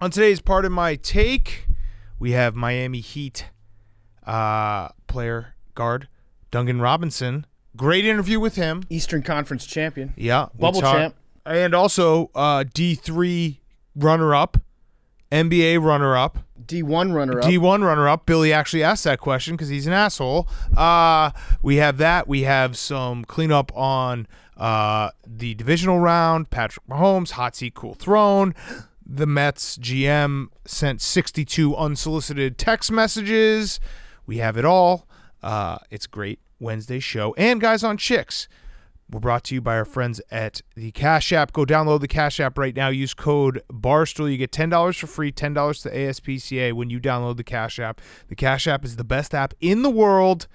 On today's part of my take, we have Miami Heat player guard Duncan Robinson. Great interview with him. Eastern Conference champion. Yeah. Bubble champ. And also D3 runner-up, NBA runner-up. D1 runner-up. D1 runner-up. Billy actually asked that question because he's an asshole. We have that. We have some cleanup on the divisional round. Patrick Mahomes, hot seat, cool throne. The Mets GM sent 62 unsolicited text messages. We have it all. It's a great Wednesday show. And Guys on Chicks. We're brought to you by our friends at the Cash App. Go download the Cash App right now. Use code Barstool. You get $10 for free, $10 to ASPCA when you download the Cash App. The Cash App is the best app in the world.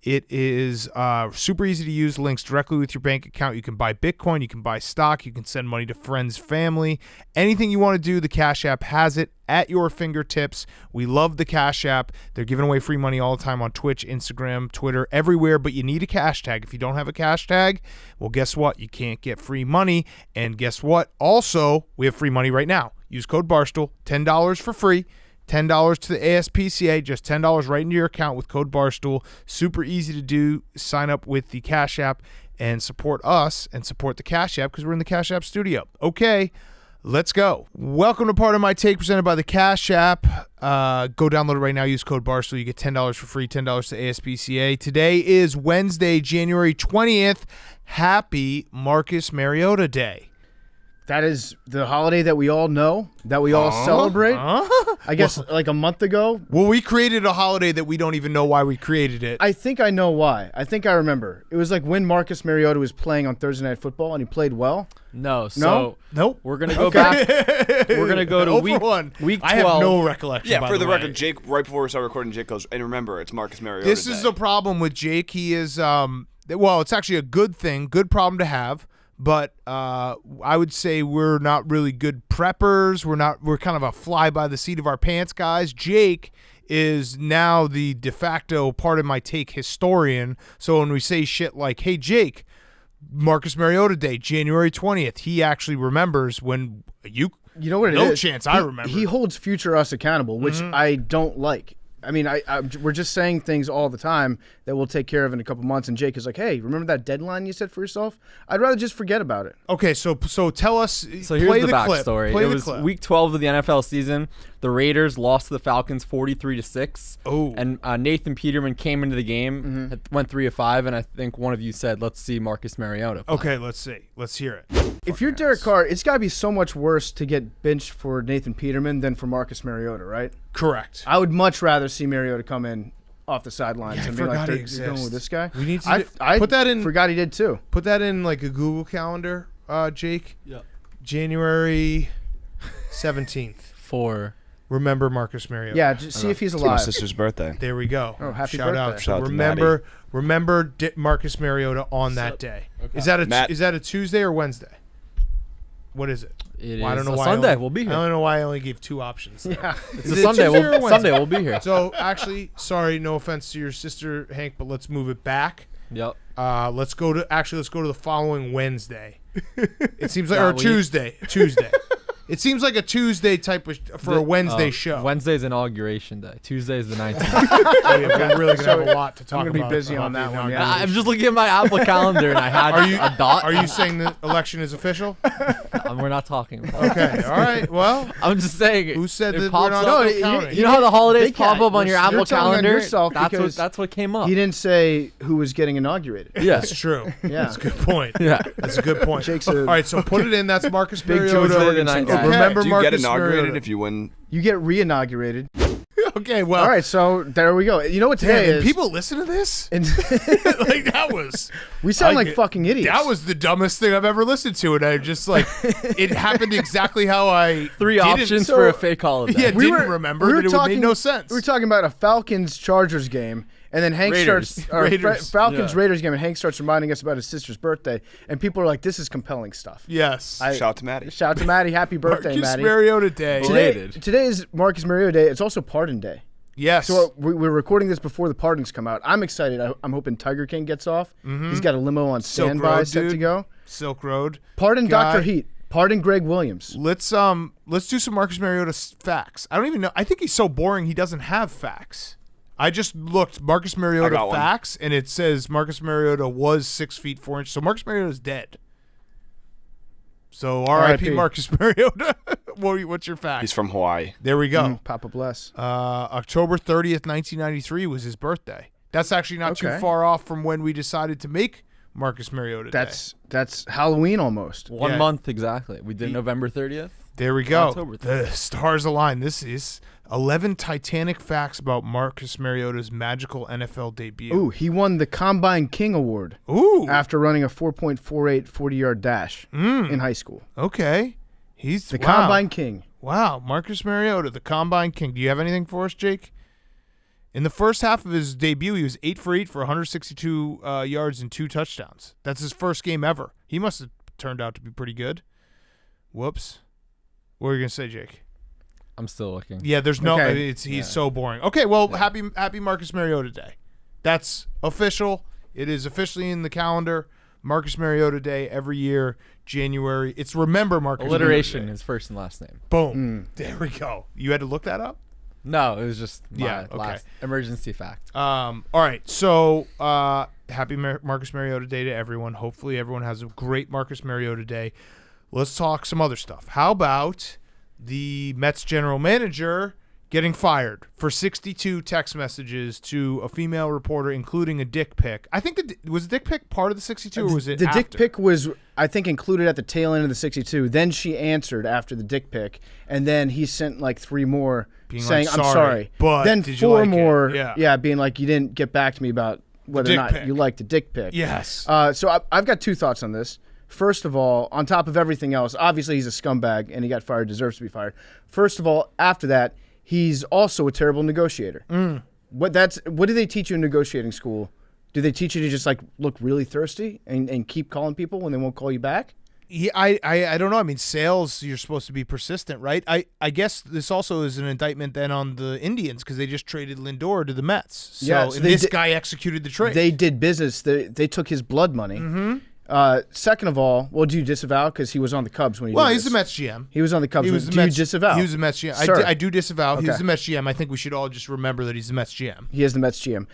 It is super easy to use, links directly with your bank account. You can buy Bitcoin, you can buy stock, you can send money to friends, family. Anything you want to do, the Cash App has it at your fingertips. We love the Cash App. They're giving away free money all the time on Twitch, Instagram, Twitter, everywhere, but you need a cash tag. If you don't have a cash tag, well, guess what? You can't get free money. And guess what? Also, we have free money right now. Use code Barstool, $10 for free. $10 to the ASPCA, just $10 right into your account with code Barstool. Super easy to do. Sign up with the Cash App and support us and support the Cash App because we're in the Cash App studio. Okay, let's go. Welcome to Part of My Take presented by the Cash App. Go download it right now. Use code Barstool. You get $10 for free, $10 to ASPCA. Today is Wednesday, January 20th. Happy Marcus Mariota Day. That is the holiday that we all know, that we all celebrate. I guess like a month ago. Well, we created a holiday that we don't even know why we created it. I think I know why. I think I remember. It was like when Marcus Mariota was playing on Thursday Night Football and he played well. No, so nope. We're gonna go back. We're gonna go to week 12. I have no recollection. Yeah, for the record, Jake. Right before we started recording, Jake goes, and remember, it's Marcus Mariota. This is the problem with Jake. He is well, it's actually a good thing, good problem to have. But I would say we're not really good preppers. We're kind of a fly by the seat of our pants guys. Jake is now the de facto Part of My Take historian. So when we say shit like, hey, Jake, Marcus Mariota Day, January 20th, he actually remembers when you know what it is. No chance I remember. He holds future us accountable, which I don't like. I mean, we're just saying things all the time that we'll take care of in a couple months. And Jake is like, hey, remember that deadline you set for yourself? I'd rather just forget about it. Okay, so tell us. So here's the backstory. It was week 12 of the NFL season. The Raiders lost to the Falcons 43-6. Oh. And Nathan Peterman came into the game, went 3 of 5, and I think one of you said, let's see Marcus Mariota play. Okay, let's see. Let's hear it. If you're Derek Carr, it's got to be so much worse to get benched for Nathan Peterman than for Marcus Mariota, right? Correct. I would much rather see Mariota come in off the sidelines and be like, you're going with this guy. We need to I put that in. Forgot he did too. Put that in like a Google Calendar, Jake. Yeah. January 17th. For remember Marcus Mariota. Yeah, just see if he's alive. My sister's birthday. There we go. Oh, happy Shout birthday. out. Shout out to Remember Marcus Mariota on that day. Okay. Is that a Tuesday or Wednesday? What is it? it well, I don't is know a why Sunday. We'll be here. I don't know why I only gave two options. Yeah. It's a Sunday. Sunday we'll be here. So actually, sorry, no offense to your sister, Hank, but let's move it back. Yep. Let's go to the following Wednesday. It seems like or Tuesday. Tuesday. It seems like a Tuesday type of for a Wednesday show. Wednesday's inauguration day. Tuesday's the 19th. We're really gonna have a lot to talk about. I'm gonna be busy on that one. Yeah. I'm just looking at my Apple calendar and I had a dot. Are you saying the election is official? We're not talking about it. Okay. All right. Well, I'm just saying. Who said that pops we're not up. counting? You know how the holidays They pop can't. up on your Apple You're telling on calendar? yourself because That's what came up. He didn't say who was getting inaugurated. Yeah. That's true. Yeah. That's a good point. Yeah. That's a good point. Jake's All right. So put it in. That's Marcus Big Mariota. George Jorgensen guy. Remember Do you Marcus get inaugurated Mariota. if you win? You get re-inaugurated. Okay, well. All right, so there we go. You know what today Damn, is? people listen to this? And Like, that was... we sound like fucking idiots. That was the dumbest thing I've ever listened to, and I just, like, it happened exactly how I Three options so- for a fake holiday. Yeah, didn't remember that it made no sense. We were talking about a Falcons-Chargers game, and then Hank Raiders. Falcons-Raiders game, and Hank starts reminding us about his sister's birthday, and people are like, this is compelling stuff. Yes. Shout out to Maddie. Shout out to Maddie. Happy birthday, Marcus Maddie. Mariota Day. Today is Marcus Mariota Day. It's also Pardon Day. Yes. So we're recording this before the pardons come out. I'm excited. I'm hoping Tiger King gets off. He's got a limo on standby set to go. Silk Road. Pardon guy. Dr. Heat. Pardon Greg Williams. Let's do some Marcus Mariota facts. I don't even know. I think he's so boring he doesn't have facts. I just looked Marcus Mariota facts, and it says Marcus Mariota was 6 feet 4 inches. So Marcus Mariota's dead. So R.I.P. Marcus Mariota. What's your fact? He's from Hawaii. There we go. Papa bless. October 30th, 1993 was his birthday. That's actually not too far off from when we decided to make Marcus Mariota Day. That's Halloween almost. 1 month exactly. We did November 30th. There we go. October 30th. The stars align. This is 11 Titanic facts about Marcus Mariota's magical NFL debut. Ooh, he won the Combine King Award. Ooh. After running a 4.48 40-yard dash in high school. Okay. He's the Combine King. Wow, Marcus Mariota, the Combine King. Do you have anything for us, Jake? In the first half of his debut, he was 8 for 8 for 162 yards and 2 touchdowns. That's his first game ever. He must have turned out to be pretty good. Whoops. What were you going to say, Jake? I'm still looking. Yeah, there's no he's so boring. Okay, well, happy Marcus Mariota Day. That's official. It is officially in the calendar. Marcus Mariota Day every year, January. It's Remember Marcus Alliteration, Mariota Day. his first and last name. Boom. There we go. You had to look that up? No, it was just my last emergency fact. All right, so happy Marcus Mariota Day to everyone. Hopefully everyone has a great Marcus Mariota Day. Let's talk some other stuff. How about the Mets general manager getting fired for 62 text messages to a female reporter, including a dick pic? I think was the dick pic part of the 62, or was it the after? Dick pic was, I think, included at the tail end of the 62. Then she answered after the dick pic, and then he sent like 3 more saying, like, I'm sorry. But then did 4 you like more, it? being like, you didn't get back to me about whether or not pic. you liked the dick pic. Yes. So I've got 2 thoughts on this. First of all, on top of everything else, obviously he's a scumbag and he got fired, deserves to be fired. First of all, after that, he's also a terrible negotiator. What do they teach you in negotiating school? Do they teach you to just like look really thirsty and keep calling people when they won't call you back? Yeah, I don't know. I mean, sales, you're supposed to be persistent, right? I guess this also is an indictment then on the Indians because they just traded Lindor to the Mets. So this guy executed the trade. They did business. They took his blood money. Mm-hmm. Second of all, well, do you disavow because he was on the Cubs when he did he's this? the Mets GM. He was on the Cubs. Do you disavow? He was the Mets GM. I do disavow. He was the Mets GM. I think we should all just remember that he's the Mets GM. He is the Mets GM.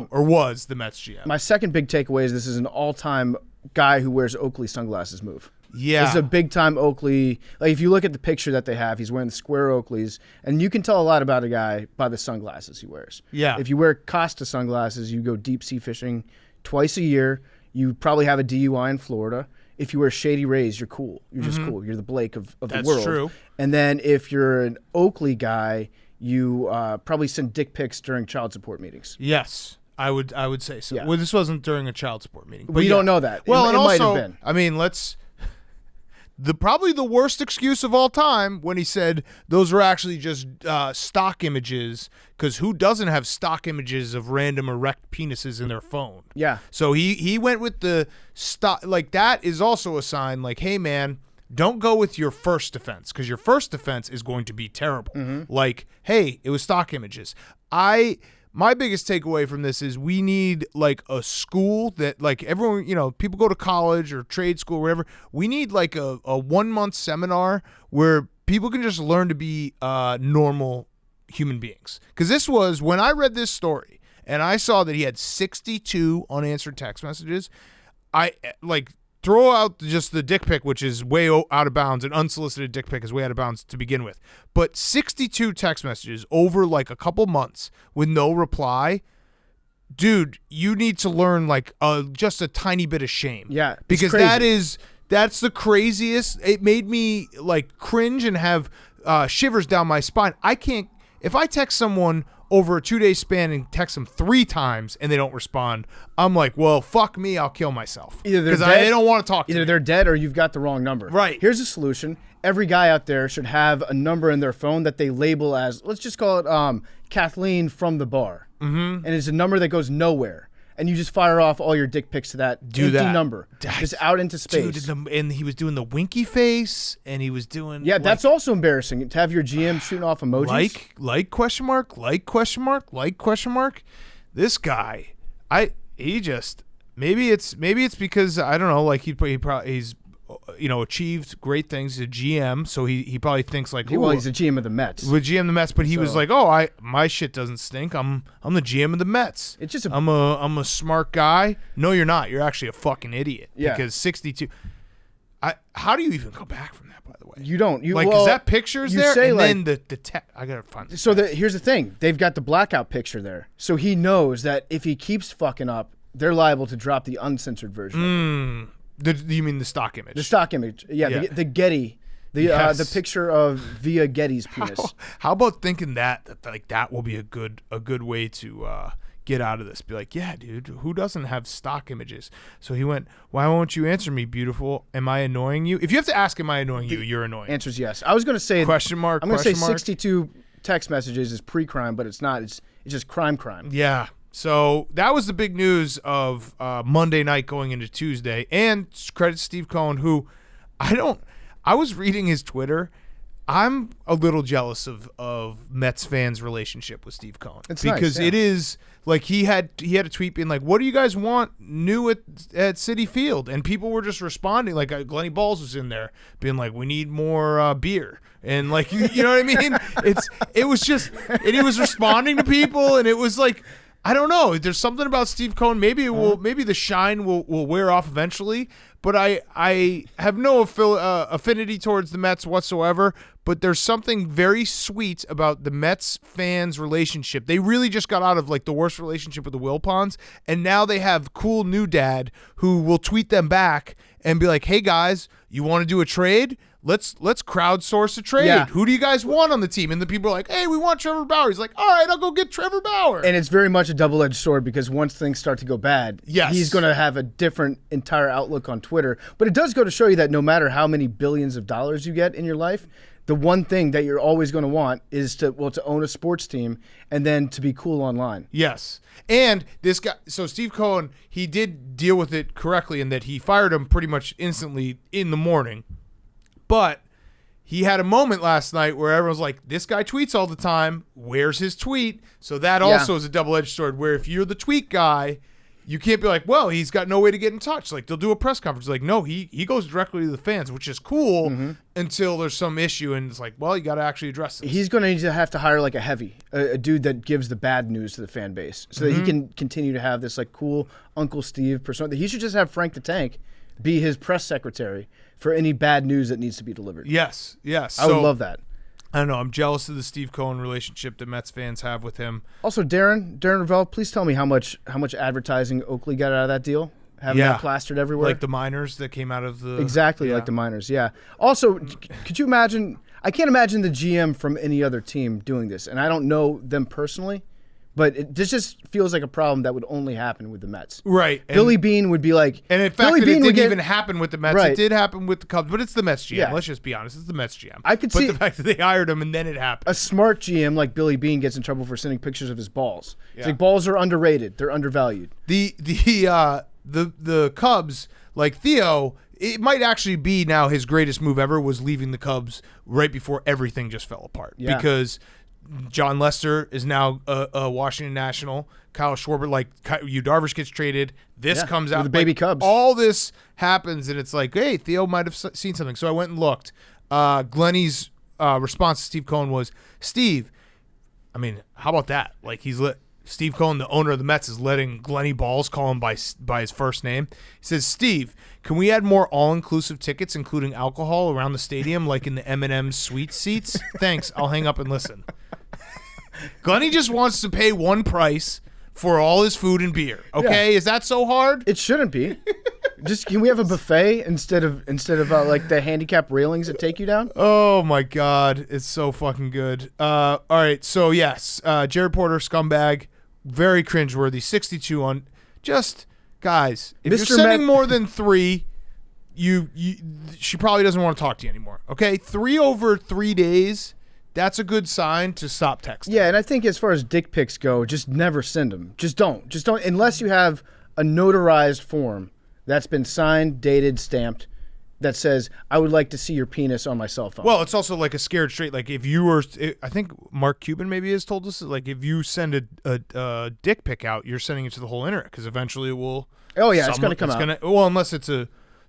Or was the Mets GM. My second big takeaway is this is an all-time guy who wears Oakley sunglasses move. Yeah. This is a big-time Oakley. Like, if you look at the picture that they have, he's wearing the square Oakleys, and you can tell a lot about a guy by the sunglasses he wears. Yeah. If you wear Costa sunglasses, you go deep-sea fishing twice a year. You probably have a DUI in Florida. If you wear Shady Rays, you're cool. You're just cool. You're the Blake of the world. That's true. And then if you're an Oakley guy, you probably send dick pics during child support meetings. Yes, I would say so. Yeah. Well, this wasn't during a child support meeting. But you don't know that. Well, it and might also, have been. I mean, probably the worst excuse of all time when he said those were actually just stock images, because who doesn't have stock images of random erect penises in their phone? Yeah. So he went with the stock. Like, that is also a sign like, hey, man, don't go with your first defense, because your first defense is going to be terrible. Like, hey, it was stock images. My biggest takeaway from this is we need like a school that like everyone, people go to college or trade school or whatever. We need like a 1 month seminar where people can just learn to be normal human beings. Because this was, when I read this story and I saw that he had 62 unanswered text messages, I like throw out just the dick pic, which is way out of bounds. An unsolicited dick pic is way out of bounds to begin with. But 62 text messages over like a couple months with no reply. Dude, you need to learn like just a tiny bit of shame. Yeah, because that's the craziest. It made me like cringe and have shivers down my spine. I can't, if I text someone over a 2-day span and text them 3 times and they don't respond, I'm like, well, fuck me, I'll kill myself. Because I don't want to talk to Either me. they're dead or you've got the wrong number. Right. Here's a solution. Every guy out there should have a number in their phone that they label as, let's just call it Kathleen from the bar. And it's a number that goes nowhere. And you just fire off all your dick pics to that empty number. Just out into space. Dude, and he was doing the winky face, and he was doing... Yeah, that's also embarrassing. To have your GM shooting off emojis. Like question mark, like question mark, like question mark. This guy, maybe it's because, I don't know, like he's achieved great things. He's a GM, so he probably thinks like, well, he's the GM of the Mets. With GM of the Mets, but he was like, my shit doesn't stink. I'm the GM of the Mets. It's just I'm a smart guy. No, you're not. You're actually a fucking idiot. Yeah. Because 62. How do you even come back from that? By the way, you don't. Because that picture's there, say, and like, then the I gotta find this. So here's the thing: they've got the blackout picture there, so he knows that if he keeps fucking up, they're liable to drop the uncensored version. You mean the stock image? The stock image, yeah. The Getty, the picture of via Getty's penis. How about thinking that will be a good way to get out of this? Be like, yeah, dude, who doesn't have stock images? So he went, why won't you answer me, beautiful? Am I annoying you? If you have to ask, am I annoying you? You're annoying. Answer's yes. I was going to say question mark. I'm going to say 62 text messages is pre-crime, but it's not. It's just crime. Yeah. So that was the big news of Monday night going into Tuesday. And credit Steve Cohen, who I was reading his Twitter. I'm a little jealous of Mets fans' relationship with Steve Cohen. It's because nice, yeah. It is like he had a tweet being like, "What do you guys want new at Citi Field?" And people were just responding. Like Glenny Balls was in there being like, "We need more beer." And like you know what I mean? It was just, and he was responding to people, and it was like, I don't know. There's something about Steve Cohen. Maybe maybe the shine will wear off eventually. But I have no affinity towards the Mets whatsoever. But there's something very sweet about the Mets fans' relationship. They really just got out of like the worst relationship with the Wilpons, and now they have cool new dad who will tweet them back and be like, "Hey guys, you want to do a trade? Let's crowdsource a trade. Yeah. Who do you guys want on the team?" And the people are like, "Hey, we want Trevor Bauer." He's like, "All right, I'll go get Trevor Bauer." And it's very much a double-edged sword because once things start to go bad, yes, he's going to have a different entire outlook on Twitter. But it does go to show you that no matter how many billions of dollars you get in your life, the one thing that you're always going to want is to own a sports team and then to be cool online. Yes. And this guy, so Steve Cohen, he did deal with it correctly in that he fired him pretty much instantly in the morning. But he had a moment last night where everyone's like, this guy tweets all the time. Where's his tweet? So that also is a double-edged sword where if you're the tweet guy, you can't be like, well, he's got no way to get in touch. Like, they'll do a press conference. Like, no, he goes directly to the fans, which is cool until there's some issue. And it's like, well, you got to actually address this. He's going to need to have to hire like a dude that gives the bad news to the fan base so that he can continue to have this like cool Uncle Steve persona. He should just have Frank the Tank be his press secretary for any bad news that needs to be delivered. Yes. I would love that. I don't know. I'm jealous of the Steve Cohen relationship that Mets fans have with him. Also, Darren Ravel, please tell me how much advertising Oakley got out of that deal. Having that plastered everywhere. Like the minors that came out of the... Exactly, like the minors, yeah. Also, could you imagine... I can't imagine the GM from any other team doing this, and I don't know them personally, but this just feels like a problem that would only happen with the Mets. Right. Billy Beane would be like... And in fact, it didn't even happen with the Mets. Right. It did happen with the Cubs, but it's the Mets GM. Yeah. Let's just be honest. It's the Mets GM. I could see... But the fact that they hired him and then it happened. A smart GM like Billy Beane gets in trouble for sending pictures of his balls. It's like, balls are underrated. They're undervalued. The Cubs, like Theo... It might actually be now his greatest move ever was leaving the Cubs right before everything just fell apart. Yeah. Because John Lester is now a Washington National. Kyle Schwarber, like Yu Darvish gets traded. This comes out. The baby like, Cubs. All this happens, and it's like, hey, Theo might have seen something. So I went and looked. Glenny's response to Steve Cohen was, Steve, I mean, how about that? Like Steve Cohen, the owner of the Mets, is letting Glenny Balls call him by his first name. He says, Steve, can we add more all-inclusive tickets, including alcohol, around the stadium, like in the M&M suite seats? Thanks. I'll hang up and listen. Glenny just wants to pay one price for all his food and beer. Okay, Is that so hard? It shouldn't be. Just can we have a buffet instead of like the handicap railings that take you down? Oh my God, it's so fucking good. All right, so yes, Jared Porter, scumbag. Very cringeworthy. 62 on. Just guys, if Mr. you're sending Met- more than 3, she probably doesn't want to talk to you anymore. Okay, 3 over 3 days. That's a good sign to stop texting. Yeah, and I think as far as dick pics go, just never send them. Just don't unless you have a notarized form that's been signed, dated, stamped. That says, I would like to see your penis on my cell phone. Well, it's also like a scared straight. Like if you were, I think Mark Cuban maybe has told us, like if you send a dick pic out, you're sending it to the whole internet because eventually it will. Oh yeah, it's going to come out. Well, unless it's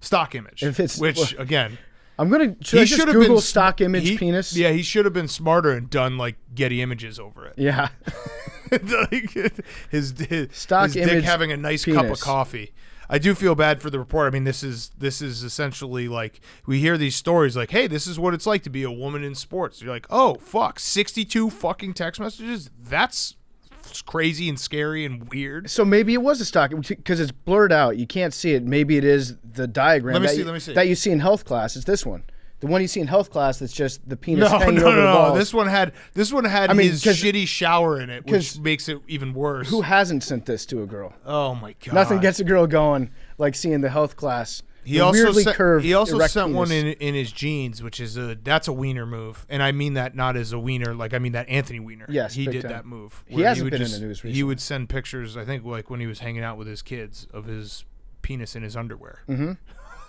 stock image. Which again, I'm gonna just Google stock image penis. Yeah, he should have been smarter and done like Getty Images over it. Yeah, his stock dick image having a nice penis. cup of coffee. I do feel bad for the report. I mean, this is essentially like we hear these stories like, hey, this is what it's like to be a woman in sports. You're like, oh fuck, 62 fucking text messages. That's crazy and scary and weird. So maybe it was a stock because it's blurred out. You can't see it. Maybe it is the diagram Let me see. that you see in health class. It's this one. The one you see in health class that's just the penis hanging over the balls. This one had his shitty shower in it, which makes it even worse. Who hasn't sent this to a girl? Oh my god. Nothing gets a girl going like seeing the health class. He also sent penis. one in his jeans, which is that's a wiener move, and I mean that not as a wiener, like I mean that Anthony Wiener. Yes, he did time. that move. He hasn't been in the news recently. He would send pictures, I think, like when he was hanging out with his kids, of his penis in his underwear. Mm-hmm.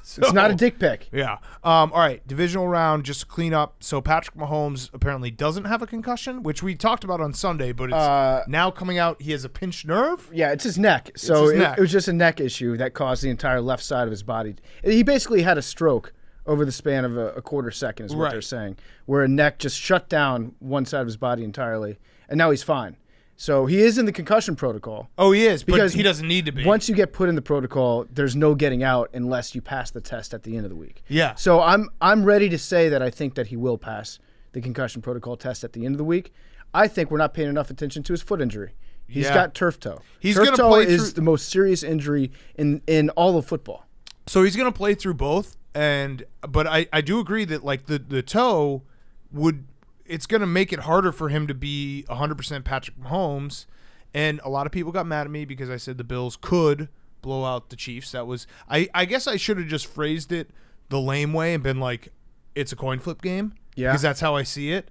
So, it's not a dick pic. Yeah. All right. Divisional round, just to clean up. So Patrick Mahomes apparently doesn't have a concussion, which we talked about on Sunday, but it's now coming out. He has a pinched nerve. Yeah, it's his neck. So it was just a neck issue that caused the entire left side of his body. He basically had a stroke over the span of a quarter second, is what they're saying, where a neck just shut down one side of his body entirely, and now he's fine. So he is in the concussion protocol. Oh, he is, because he doesn't need to be. Once you get put in the protocol, there's no getting out unless you pass the test at the end of the week. Yeah. So I'm ready to say that I think that he will pass the concussion protocol test at the end of the week. I think we're not paying enough attention to his foot injury. He's got turf toe. Turf toe is the most serious injury in all of football. So he's going to play through both, but I do agree that like the toe would. It's going to make it harder for him to be 100% Patrick Mahomes. And a lot of people got mad at me because I said the Bills could blow out the Chiefs. That was I guess I should have just phrased it the lame way and been like, it's a coin flip game. Yeah. Because that's how I see it.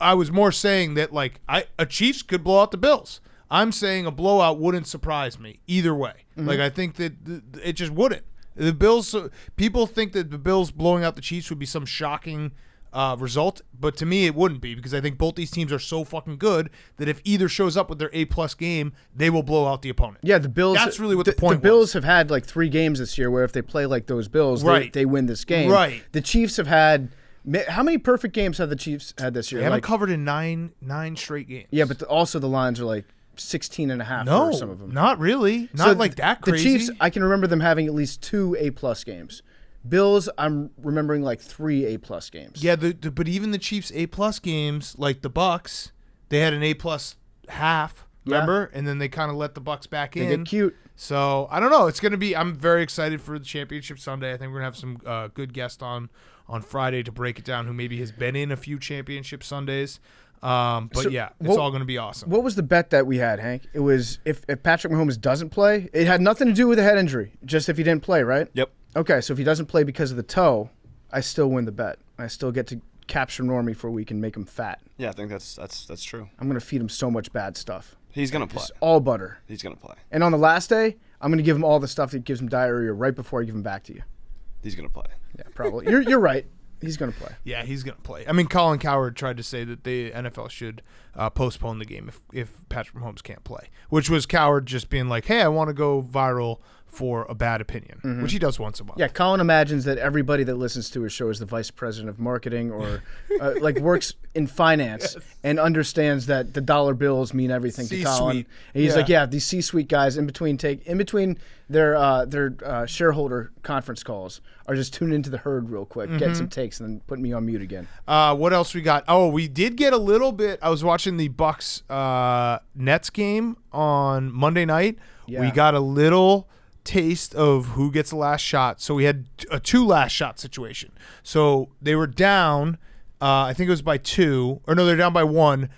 I was more saying that like a Chiefs could blow out the Bills. I'm saying a blowout wouldn't surprise me either way. Mm-hmm. Like I think that it just wouldn't. The Bills, people think that the Bills blowing out the Chiefs would be some shocking result, but to me it wouldn't be, because I think both these teams are so fucking good that if either shows up with their A+ game, they will blow out the opponent. Yeah, the Bills. That's really what the point was. The Bills have had like 3 games this year where if they play like those Bills, they win this game. Right. The Chiefs have had how many perfect games have the Chiefs had this year? They haven't covered in nine straight games. Yeah, but also the lines are like 16.5 for some of them. Not really. Not like that crazy. The Chiefs, I can remember them having at least 2 A+ games. Bills, I'm remembering like 3 A+ games. Yeah, but even the Chiefs' A+ games, like the Bucks, they had an A+ half, remember? Yeah. And then they kind of let the Bucks back in. They get cute. So, I don't know. It's going to be – I'm very excited for the championship Sunday. I think we're going to have some good guests on Friday to break it down who maybe has been in a few championship Sundays. But yeah, it's all going to be awesome. What was the bet that we had, Hank? It was if Patrick Mahomes doesn't play, it had nothing to do with a head injury, just if he didn't play, right? Yep. Okay, so if he doesn't play because of the toe, I still win the bet. I still get to capture Normie for a week and make him fat. Yeah, I think that's true. I'm going to feed him so much bad stuff. He's going to play. Just all butter. He's going to play. And on the last day, I'm going to give him all the stuff that gives him diarrhea right before I give him back to you. He's going to play. Yeah, probably. You're right. He's going to play. Yeah, he's going to play. I mean, Colin Cowherd tried to say that the NFL should postpone the game if Patrick Mahomes can't play, which was Cowherd just being like, hey, I want to go viral for a bad opinion, which he does once a month. Yeah, Colin imagines that everybody that listens to his show is the vice president of marketing or like works in finance and understands that the dollar bills mean everything to Colin. And he's like, yeah, these C-suite guys in between their shareholder conference calls are just tuning into the herd real quick, getting some takes, and then putting me on mute again. What else we got? Oh, we did get a little bit. I was watching the Bucks Nets game on Monday night. Yeah. We got a little taste of who gets the last shot. So we had a 2 last shot situation. So they were down, I think it was by 2, or no, they're down by 1.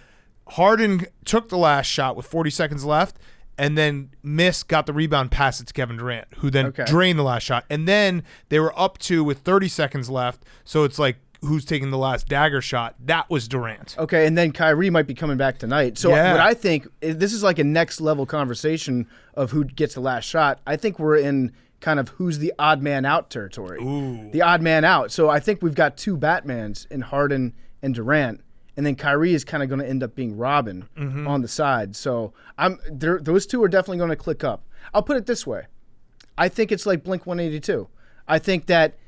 Harden took the last shot with 40 seconds left, and then got the rebound, passed it to Kevin Durant, who then drained the last shot. And then they were up 2 with 30 seconds left. So it's like, who's taking the last dagger shot? That was Durant. Okay, and then Kyrie might be coming back tonight. So what I think, this is like a next level conversation of who gets the last shot. I think we're in kind of who's the odd man out territory. Ooh. The odd man out. So I think we've got 2 Batmans in Harden and Durant, and then Kyrie is kind of going to end up being Robin on the side. So those 2 are definitely going to click up. I'll put it this way. I think it's like Blink-182. I think that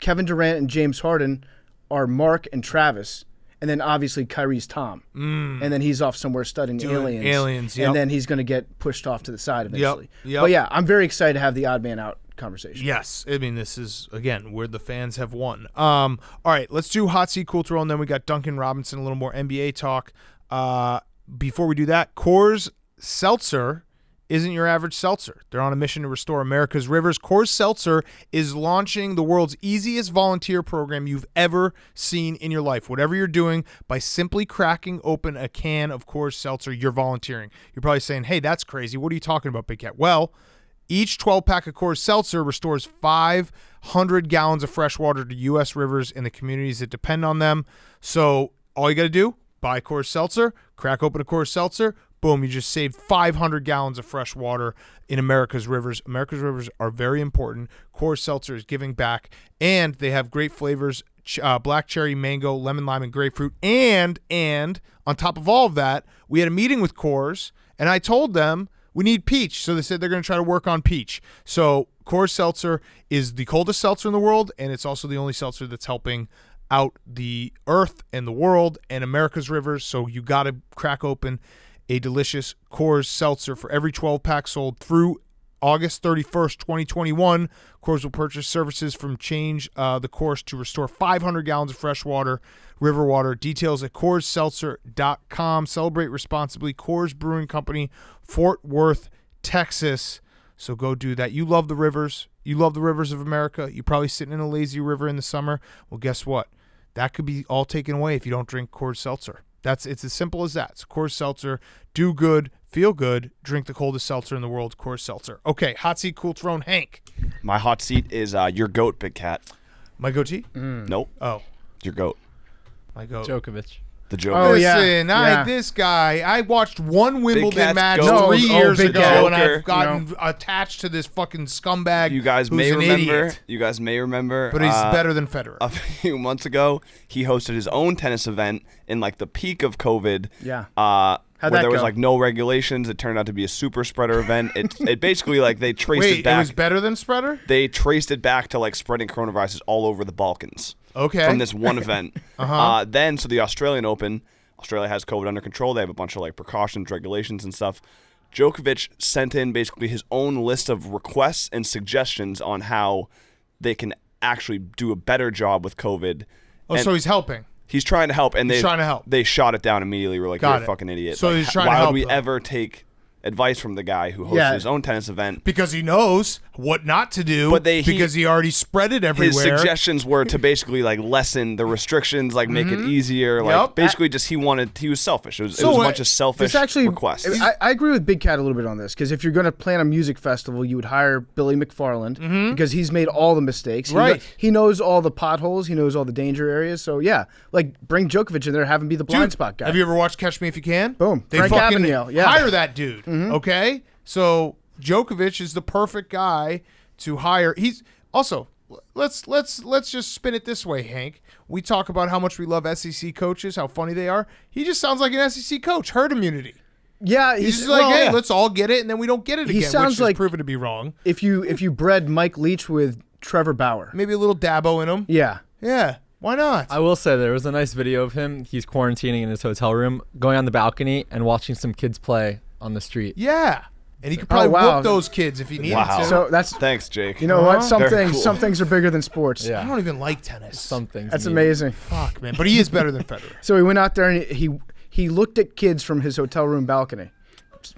Kevin Durant and James Harden are Mark and Travis. And then obviously Kyrie's Tom. And then he's off somewhere studying aliens. Yep. And then he's going to get pushed off to the side eventually. Yep. But yeah, I'm very excited to have the odd man out conversation. Yes. I mean, this is, again, where the fans have won. All right, let's do hot seat, cool throw, and then we got Duncan Robinson, a little more NBA talk. Before we do that, Coors Seltzer isn't your average seltzer. They're on a mission to restore America's rivers. Coors Seltzer is launching the world's easiest volunteer program you've ever seen in your life. Whatever you're doing, by simply cracking open a can of Coors Seltzer, you're volunteering. You're probably saying, hey, that's crazy. What are you talking about, Big Cat? Well, each 12-pack of Coors Seltzer restores 500 gallons of fresh water to U.S. rivers and the communities that depend on them. So all you got to do, buy Coors Seltzer, crack open a Coors Seltzer, boom, you just saved 500 gallons of fresh water in America's rivers. America's rivers are very important. Coors Seltzer is giving back, and they have great flavors, black cherry, mango, lemon, lime, and grapefruit. And on top of all of that, we had a meeting with Coors, and I told them we need peach. So they said they're going to try to work on peach. So Coors Seltzer is the coldest seltzer in the world, and it's also the only seltzer that's helping out the earth and the world and America's rivers. So you got to crack open a delicious Coors Seltzer for every 12-pack sold through August 31st, 2021. Coors will purchase services from Change the Course to restore 500 gallons of fresh water, river water. Details at CoorsSeltzer.com. Celebrate responsibly. Coors Brewing Company, Fort Worth, Texas. So go do that. You love the rivers. You love the rivers of America. You're probably sitting in a lazy river in the summer. Well, guess what? That could be all taken away if you don't drink Coors Seltzer. It's as simple as that. So Coors Seltzer, do good, feel good, drink the coldest seltzer in the world, Coors Seltzer. Okay, hot seat, cool throne, Hank. My hot seat is your GOAT, Big Cat. My goatee? Nope. Oh. Your GOAT. My goat. Djokovic. The Joker. Oh, yeah. Listen, Yeah. This guy, I watched one Wimbledon Cat's match goat. 3 years Big ago, Cat. and I've Joker. gotten attached to this fucking scumbag. You guys who's may an remember. idiot. You guys may remember. But he's better than Federer. A few months ago, he hosted his own tennis event in like the peak of COVID. Yeah. Where that there was go? like no regulations. It turned out to be a super spreader event. It basically like they traced Wait, it back. it was better than Spreader? They traced it back to like spreading coronaviruses all over the Balkans. Okay. From this one event. Then so the Australian Open. Australia has COVID under control. They have a bunch of like precautions, regulations, and stuff. Djokovic sent in basically his own list of requests and suggestions on how they can actually do a better job with COVID. Oh, so he's helping. He's trying to help, and He's trying to help. They shot it down immediately. We're like, Got you're it. a fucking idiot. So Like, he's trying to why help would we them. ever take advice from the guy who hosted his own tennis event? Because he knows what not to do. But because he already spread it everywhere. His suggestions were to basically like lessen the restrictions, like make it easier. Like Yep. basically, just he was selfish. It was a bunch of selfish This actually, requests. I agree with Big Cat a little bit on this, because if you're going to plan a music festival, you would hire Billy McFarland because he's made all the mistakes. Right. He knows all the potholes. He knows all the danger areas. So yeah, like bring Djokovic in there, have him be the blind spot guy. Have you ever watched Catch Me If You Can? Boom. They Frank fucking Abagnale, yeah. hire that dude. Okay? So Djokovic is the perfect guy to hire. He's also let's just spin it this way, Hank. We talk about how much we love SEC coaches, how funny they are. He just sounds like an SEC coach, herd immunity. Yeah, He's just like, hey, let's all get it, and then we don't get it He again, sounds which like- is proven to be wrong. If you bred Mike Leach with Trevor Bauer. Maybe a little Dabo in him. Yeah. Yeah. Why not? I will say there was a nice video of him. He's quarantining in his hotel room, going on the balcony and watching some kids play on the street. Yeah. And he could probably wow. whoop those kids if he needed Wow. to. So that's Thanks, Jake. you know what? Very cool. Some things are bigger than sports. Yeah. I don't even like tennis. Some things. That's need- amazing. Fuck, man. But he is better than Federer. So he went out there and he looked at kids from his hotel room balcony.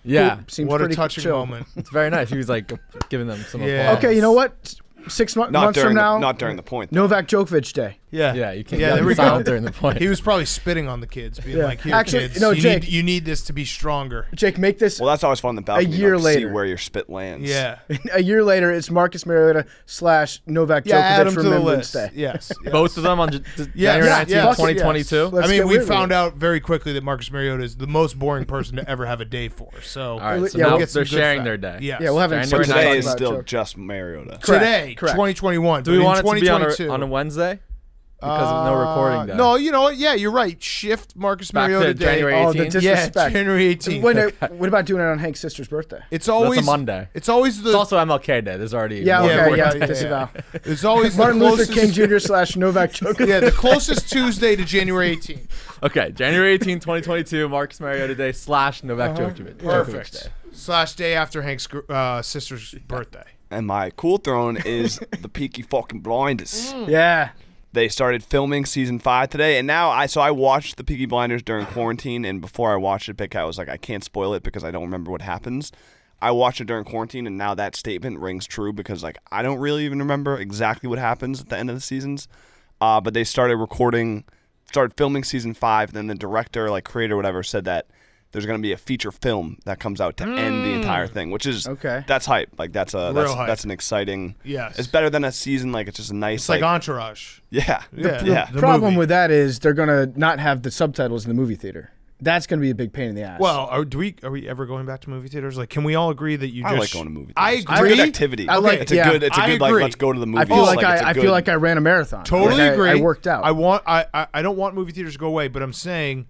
Yeah. Seems What a pretty touching chill. moment. It's very nice. He was like giving them some Yeah. applause. Okay, you know what? 6 months Not from now, during the point. Though. Novak Djokovic Day. Yeah. Yeah, you can Yeah, there be we go. silent during the point. He was probably spitting on the kids, being Yeah. like, here, Actually, kids, no, you, Jake- you need this to be stronger. Jake, make this Well, that's always fun on the balcony. year like, later. see where your spit lands. Yeah. a year later. It's Marcus Mariota / Novak Yeah, add Djokovic him to the Remembrance list. Day. Yes. yes. Both of them on Yeah, January yeah, 19th, yes, 2022. Let's I mean, get we weird with found it. out very quickly that Marcus Mariota is the most boring person to ever have a day for. So, All right, so Yeah, now we'll get some they're good sharing fact. their day. Yes. Yeah, we'll have January him But talk today about is still Djokovic. just Mariota. Correct, Today, correct. 2021. Do we but want in it to be 2022, on a Wednesday? because of no recording day. No, you know what? Yeah, you're right. Shift Marcus Back Mariota to Day. January Oh, the 18th. disrespect. Yeah, January 18th. What about doing it on Hank's sister's birthday? It's always That's a Monday. It's always the. It's also MLK Day. There's already Yeah, Yeah, okay, right, yeah, yeah, disavow. It's always Martin the Luther closest. King Jr. / Novak Djokovic. Yeah, the closest Tuesday to January 18th. Okay, January 18th, 2022, Marcus Mariota Day / Novak Djokovic. Perfect. Day. / day after Hank's sister's birthday. And my cool throne is the Peaky fucking Blinders. Yeah. They started filming season 5 today, and now I watched the Peaky Blinders during quarantine, and before I watched it, Big Cat was like, I can't spoil it because I don't remember what happens. I watched it during quarantine, and now that statement rings true because like I don't really even remember exactly what happens at the end of the seasons. But they started filming season 5, and then the director, like creator, whatever, said that there's going to be a feature film that comes out to end the entire thing, which is that's hype. Like that's an exciting. Yes, it's better than a season. Like it's just a nice. It's like Entourage. Yeah, yeah. The problem with that is they're gonna not have the subtitles in the movie theater. That's gonna be a big pain in the ass. Well, are we ever going back to movie theaters? Like, can we all agree that you? I just... like going to movie theaters. I It's agree. a good activity. I like. It's a good like let's go to the movies. I feel like I ran a marathon. Totally Like, agree. I worked out. I don't want movie theaters to go away, but I'm saying,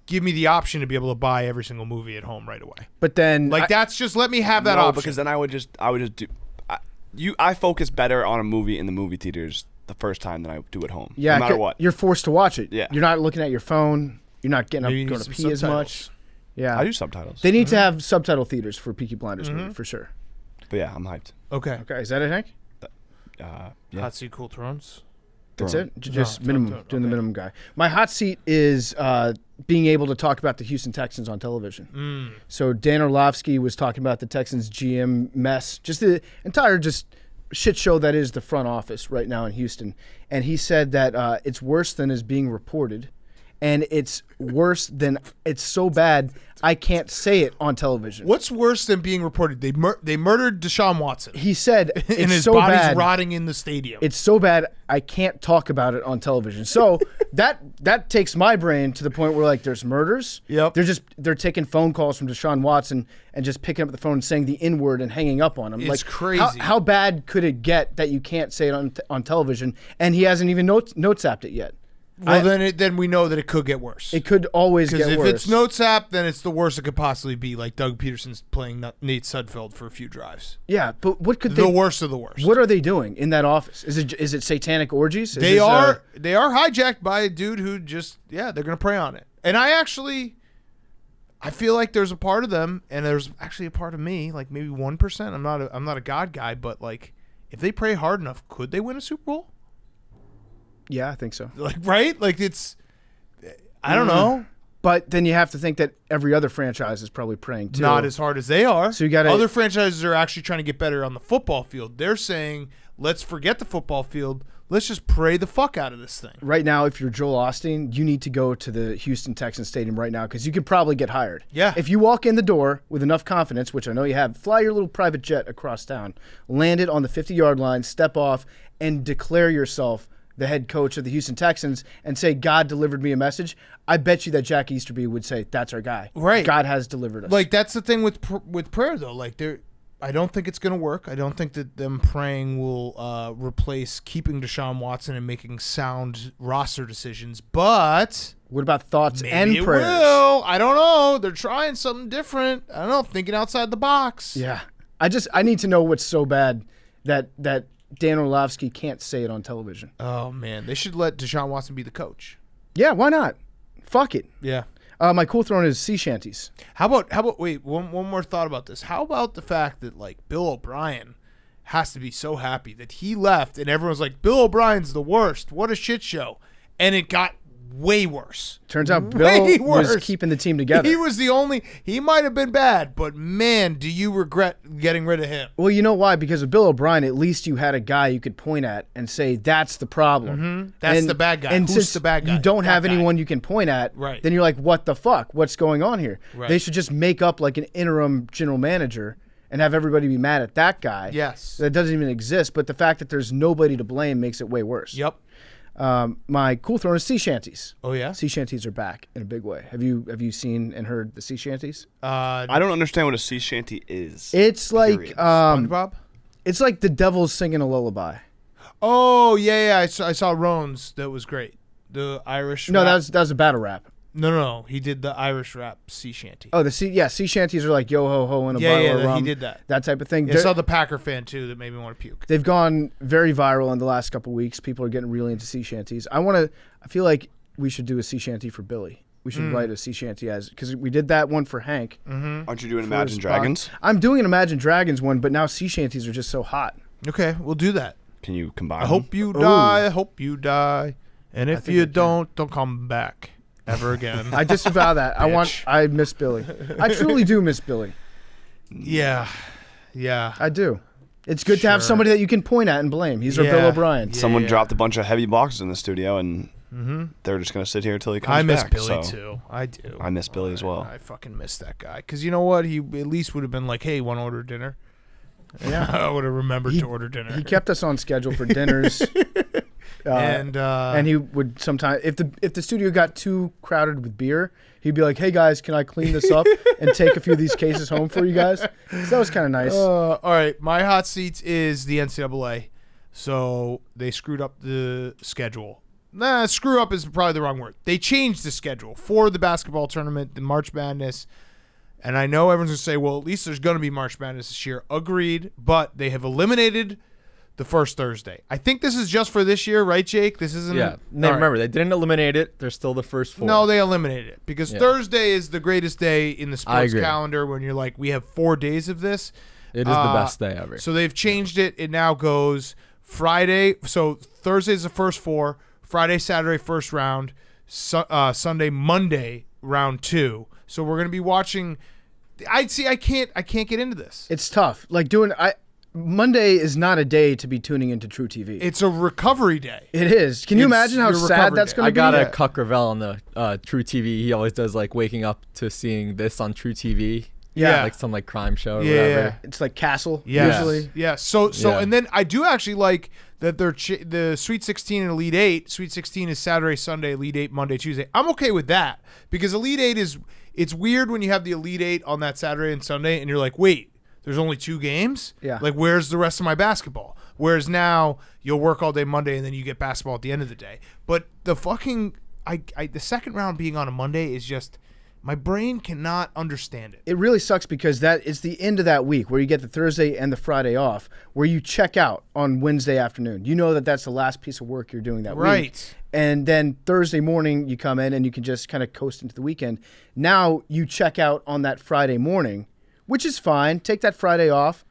give me the option to be able to buy every single movie at home right away. But then, Like that's just let me have that option. because then I would just do. I focus better on a movie in the movie theaters the first time than I do at home. yeah, no matter what. you're forced to watch it. Yeah. You're not looking at your phone. You're not getting Maybe you up, need going to some pee as much. subtitles. Yeah, I do subtitles. They need to have subtitle theaters for Peaky Blinders movie for sure. But yeah, I'm hyped. Okay. Okay, is that it, Hank? Yeah. Hot seat, cool thrones. That's Throne. it. Just No, minimum, throne, doing the okay. minimum guy. My hot seat is being able to talk about the Houston Texans on television. So Dan Orlovsky was talking about the Texans GM mess, just the entire shit show that is the front office right now in Houston. And he said that it's worse than is being reported, and it's worse than it's so bad I can't say it on television. What's worse than being reported? They murdered Deshaun Watson. He said and it's his so body's bad. rotting in the stadium. It's so bad I can't talk about it on television. So that takes my brain to the point where like there's murders. Yep. They're taking phone calls from Deshaun Watson and just picking up the phone and saying the N-word and hanging up on him. It's like crazy. How bad could it get that you can't say it on television? And he hasn't even notes-apped it yet. Well, then we know that it could get worse. It could always get Because worse. if it's notes app, then it's the worst it could possibly be. Like Doug Peterson's playing Nate Sudfeld for a few drives. Yeah, but what could The worst of the worst. What are they doing in that office? Is it satanic orgies? They are hijacked by a dude who they're gonna prey on it. And I feel like there's a part of them, and there's actually a part of me, like maybe 1%. I'm not a God guy, but like if they pray hard enough, could they win a Super Bowl? Yeah, I think so. Like right? Like it's I don't know. But then you have to think that every other franchise is probably praying too. Not as hard as they are. So you gotta- other franchises are actually trying to get better on the football field. They're saying, let's forget the football field. Let's just pray the fuck out of this thing. Right now, if you're Joel Osteen, you need to go to the Houston Texans Stadium right now because you could probably get hired. Yeah. If you walk in the door with enough confidence, which I know you have, fly your little private jet across town, land it on the 50-yard line, step off, and declare yourself the head coach of the Houston Texans and say, God delivered me a message, I bet you that Jack Easterby would say, that's our guy. Right. God has delivered us. Like that's the thing with prayer though. Like I don't think it's going to work. I don't think that them praying will replace keeping Deshaun Watson and making sound roster decisions. But what about thoughts maybe and it prayers? will. I don't know. They're trying something different. I don't know. Thinking outside the box. Yeah. I need to know what's so bad that Dan Orlovsky can't say it on television. Oh man, they should let Deshaun Watson be the coach. Yeah, why not? Fuck it. Yeah. My cool throne is sea shanties. How about wait, one more thought about this. How about the fact that like Bill O'Brien has to be so happy that he left and everyone's like, Bill O'Brien's the worst. What a shit show. And it got way worse. Turns out Way Bill was worse. keeping the team together. He might have been bad, but man, do you regret getting rid of him? Well, you know why? Because of Bill O'Brien, at least you had a guy you could point at and say, that's the problem. That's the bad guy. And Who's since the bad guy? you don't That have guy. anyone you can point at, Right. then you're like, what the fuck? What's going on here? Right. They should just make up like an interim general manager and have everybody be mad at that guy. Yes. That doesn't even exist. But the fact that there's nobody to blame makes it way worse. Yep. My cool throne is sea shanties. Oh yeah. Sea shanties are back in a big way. Have you seen and heard the sea shanties? I don't understand what a sea shanty is. It's like Period. SpongeBob. it's like the devil's singing a lullaby. Oh yeah. I saw Roan's. That was great. The Irish. No, rap. that was a battle rap. No. He did the Irish rap sea shanty. Oh, sea shanties are like yo ho ho and a bottle of rum. He did that type of thing. I saw the Packer fan too that made me want to puke. They've gone very viral in the last couple of weeks. People are getting really into sea shanties. I feel like we should do a sea shanty for Billy. We should write a sea shanty because we did that one for Hank. Mm-hmm. Aren't you doing Imagine Dragons? I'm doing an Imagine Dragons one, but now sea shanties are just so hot. Okay, we'll do that. Can you combine? I hope you die. I hope you die. And if you don't come back ever again. I disavow that. I miss Billy. I truly do miss Billy. Yeah. I do. It's good to have somebody that you can point at and blame. He's our Bill O'Brien. Someone dropped a bunch of heavy boxes in the studio, and they're just going to sit here until he comes back. I miss Billy, too. I do. I miss Billy as well. I fucking miss that guy. Because you know what? He at least would have been like, hey, want to order dinner? Yeah. I would have remembered to order dinner. He kept us on schedule for dinners. And he would sometimes, if the studio got too crowded with beer, he'd be like, "Hey guys, can I clean this up and take a few of these cases home for you guys?" So that was kind of nice. All right, my hot seats is the NCAA. So they screwed up the schedule. Nah, screw up is probably the wrong word. They changed the schedule for the basketball tournament, the March Madness. And I know everyone's going to say, well, at least there's going to be March Madness this year. Agreed. But they have eliminated the first Thursday. I think this is just for this year, right, Jake? This isn't. Yeah. Remember, they didn't eliminate it. They're still the first 4. No, they eliminated it because Thursday is the greatest day in the sports calendar when you're like, we have 4 days of this. It is the best day ever. So they've changed it. It now goes Friday. So Thursday is the first 4. Friday, Saturday, first round. Sunday, Monday, round 2. So we're going to be watching. I can't get into this. It's tough. Like Monday is not a day to be tuning into True TV. It's a recovery day. It is. Can you imagine how sad that's going to be? I got a Cuck Ravel on the True TV. He always does like waking up to seeing this on True TV. Yeah. Like some like crime show or whatever. It's like Castle usually. Yeah. So and then I do actually like that they're the Sweet 16 and Elite 8. Sweet 16 is Saturday, Sunday, Elite 8 Monday, Tuesday. I'm okay with that because Elite 8 it's weird when you have the Elite 8 on that Saturday and Sunday and you're like, wait, there's only 2 games? Yeah. Like, where's the rest of my basketball? Whereas now you'll work all day Monday and then you get basketball at the end of the day. But the fucking the second round being on a Monday is just my brain cannot understand it. It really sucks because that is the end of that week where you get the Thursday and the Friday off, where you check out on Wednesday afternoon. You know that that's the last piece of work you're doing that week. Right. And then Thursday morning you come in and you can just kind of coast into the weekend. Now you check out on that Friday morning, which is fine. Take that Friday off.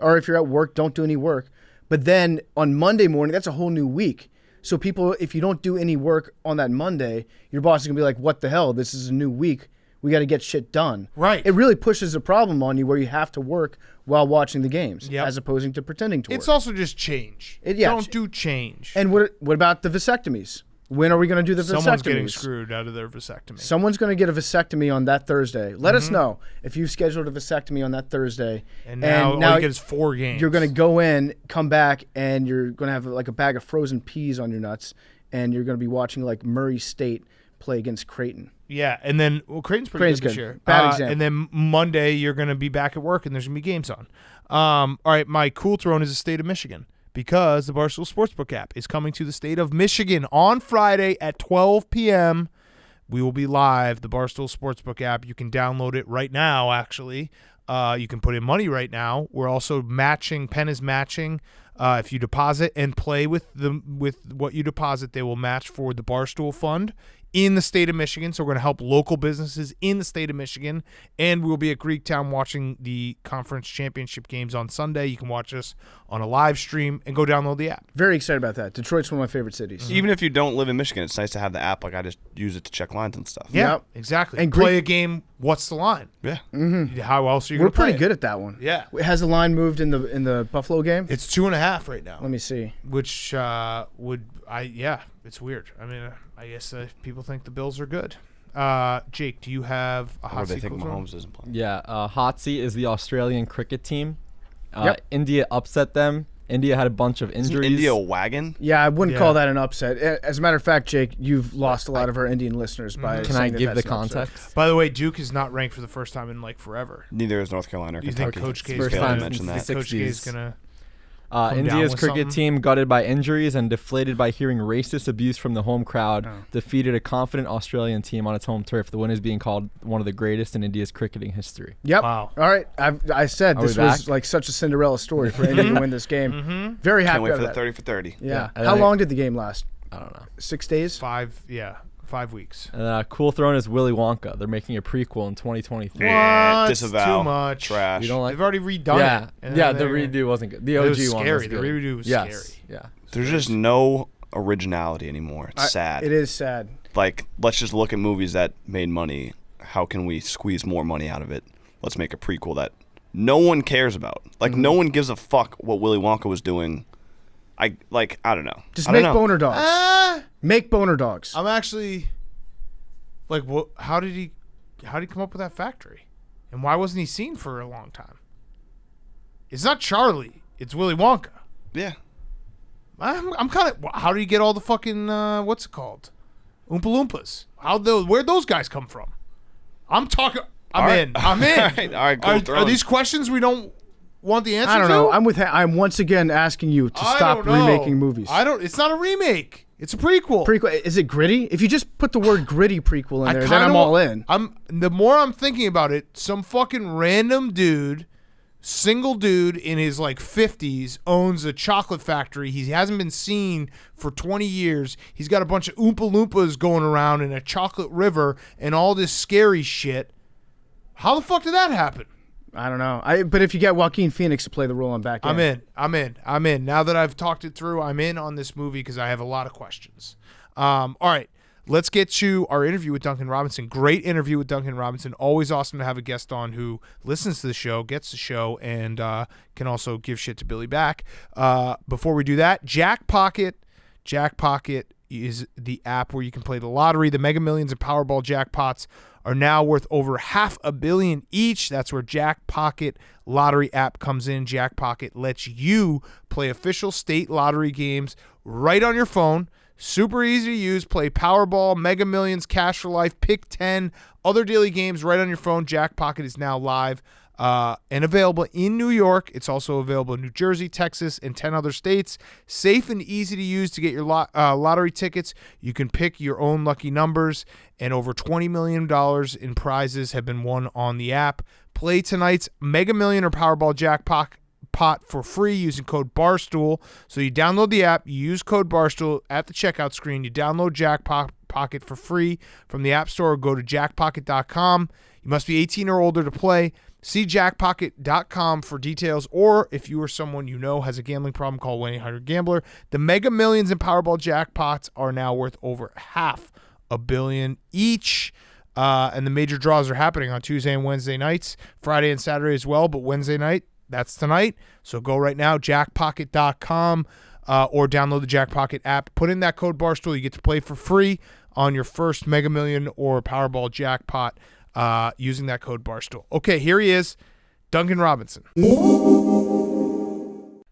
Or if you're at work, don't do any work. But then on Monday morning, that's a whole new week. So people, if you don't do any work on that Monday, your boss is going to be like, what the hell? This is a new week. We got to get shit done. Right. It really pushes a problem on you where you have to work while watching the games as opposed to pretending to work. It's also just change. Don't do change. And what about the vasectomies? When are we going to do the vasectomies? Someone's getting screwed out of their vasectomy. Someone's going to get a vasectomy on that Thursday. Let us know if you've scheduled a vasectomy on that Thursday. And now all you get is 4 games. You're going to go in, come back, and you're going to have like a bag of frozen peas on your nuts, and you're going to be watching like Murray State play against Creighton. Yeah, and then Creighton's pretty good this year. Bad example. And then Monday you're going to be back at work and there's going to be games on. All right, my cool throne is the state of Michigan because the Barstool Sportsbook app is coming to the state of Michigan on Friday at 12 p.m. We will be live. The Barstool Sportsbook app, you can download it right now, actually. You can put in money right now. We're also matching. Penn is matching. If you deposit and play with what you deposit, they will match for the Barstool Fund in the state of Michigan. So we're going to help local businesses in the state of Michigan. And we'll be at Greektown watching the conference championship games on Sunday. You can watch us on a live stream and go download the app. Very excited about that. Detroit's one of my favorite cities. Even if you don't live in Michigan, it's nice to have the app. Like I just use it to check lines and stuff. Yeah, exactly. And play a game. What's the line? Yeah. Mm-hmm. How else are you going to play? We're pretty good at that one. Yeah. Has the line moved in the Buffalo game? It's 2.5 right now. Let me see. Which it's weird. I mean, I guess people think the Bills are good. Jake, do you have a hot seat? Or they think Mahomes isn't playing. Yeah, hot seat is the Australian cricket team. India upset them. India had a bunch of injuries. Isn't India a wagon? Yeah, I wouldn't call that an upset. As a matter of fact, Jake, you've lost a lot of our Indian listeners by Can I give the context? By the way, Duke is not ranked for the first time in like forever. Neither is North Carolina or Do you Kentucky. think Coach K is going mention that. Coach K is going to India's cricket team, gutted by injuries and deflated by hearing racist abuse from the home crowd, defeated a confident Australian team on its home turf. The win is being called one of the greatest in India's cricketing history. Yep. Wow. All right. I said this was like such a Cinderella story for India to win this game. Very happy. Can't wait about for that. the 30 for 30. Yeah. How long did the game last? I don't know. 6 days? 5 weeks. And cool throwing is Willy Wonka. They're making a prequel in 2023. What? Disavow. Too much. Trash. You don't like? They've already redone it. Yeah, the redo wasn't good. The OG was one scary. was good. The redo was scary. Yeah. There's just no originality anymore. It's sad. It is sad. Like, let's just look at movies that made money. How can we squeeze more money out of it? Let's make a prequel that no one cares about. Like, no one gives a fuck what Willy Wonka was doing. I don't know. Just make boner dogs. Make boner dogs. I'm actually like, what? How did he come up with that factory? And why wasn't he seen for a long time? It's not Charlie. It's Willy Wonka. Yeah. I'm kind of. How did he get all the fucking what's it called? Oompa Loompas. Where'd those guys come from? I'm talking. I'm in. All right, cool. Are these questions we don't want the answer to? I don't know. I'm once again asking you to stop remaking movies. It's not a remake. It's a prequel. Is it gritty? If you just put the word gritty prequel in there, then I'm all in. The more I'm thinking about it, some fucking random dude, single dude in his like 50s owns a chocolate factory. He hasn't been seen for 20 years. He's got a bunch of Oompa Loompas going around in a chocolate river and all this scary shit. How the fuck did that happen? I don't know. But if you get Joaquin Phoenix to play the role, I'm back in. I'm in. Now that I've talked it through, I'm in on this movie because I have a lot of questions. All right. Let's get to our interview with Duncan Robinson. Great interview with Duncan Robinson. Always awesome to have a guest on who listens to the show, gets the show, and can also give shit to Billy back. Before we do that, Jackpocket. Jackpocket is the app where you can play the lottery. The Mega Millions and Powerball jackpots are now worth over $500 million each. That's where Jackpocket lottery app comes in. Jackpocket lets you play official state lottery games right on your phone. Super easy to use. Play Powerball, Mega Millions, Cash for Life, Pick 10, other daily games right on your phone. Jackpocket is now live and available in New York. It's also available in New Jersey, Texas, and 10 other states. Safe and easy to use to get your lottery tickets. You can pick your own lucky numbers, and over $20 million in prizes have been won on the app. Play tonight's Mega Million or Powerball jackpot for free using code Barstool. So you download the app, you use code Barstool at the checkout screen, you download Jackpocket for free from the App Store or go to jackpocket.com. You must be 18 or older to play. See jackpocket.com for details, or if you or someone you know has a gambling problem, call 1-800-GAMBLER. The Mega Millions and Powerball jackpots are now worth over $500 million each. And the major draws are happening on Tuesday and Wednesday nights, Friday and Saturday as well, but Wednesday night, that's tonight. So go right now, jackpocket.com, or download the Jackpocket app. Put in that code Barstool. You get to play for free on your first Mega Million or Powerball jackpot using that code Barstool. Okay, here he is, Duncan Robinson.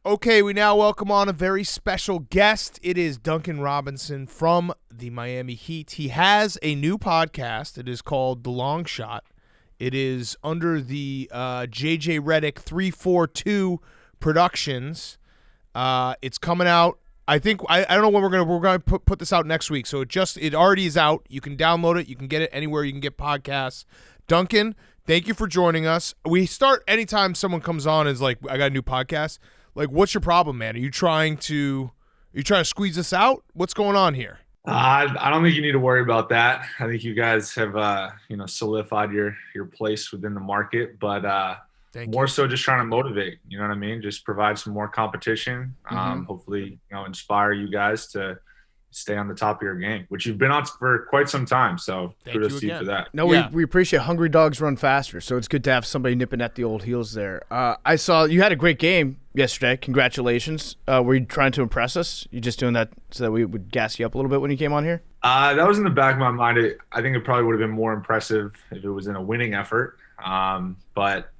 Okay, we now welcome on a very special guest. It is Duncan Robinson from the Miami Heat. He has a new podcast. It is called The Long Shot. It is under the JJ Redick 342 Productions. It's coming out. I think I don't know when we're gonna put this out next week. So it already is out. You can download it. You can get it anywhere you can get podcasts. Duncan, thank you for joining us. We start anytime someone comes on and is like, I got a new podcast. Like, what's your problem, man? Are you trying to squeeze us out? What's going on here? I don't think you need to worry about that. I think you guys have, solidified your place within the market, but more so just trying to motivate, you know what I mean? Just provide some more competition. Hopefully, inspire you guys to stay on the top of your game, which you've been on for quite some time. So kudos to you for that. No, we appreciate hungry dogs run faster. So it's good to have somebody nipping at the old heels there. I saw you had a great game yesterday. Congratulations. Were you trying to impress us? You just doing that so that we would gas you up a little bit when you came on here? That was in the back of my mind. I think it probably would have been more impressive if it was in a winning effort. But,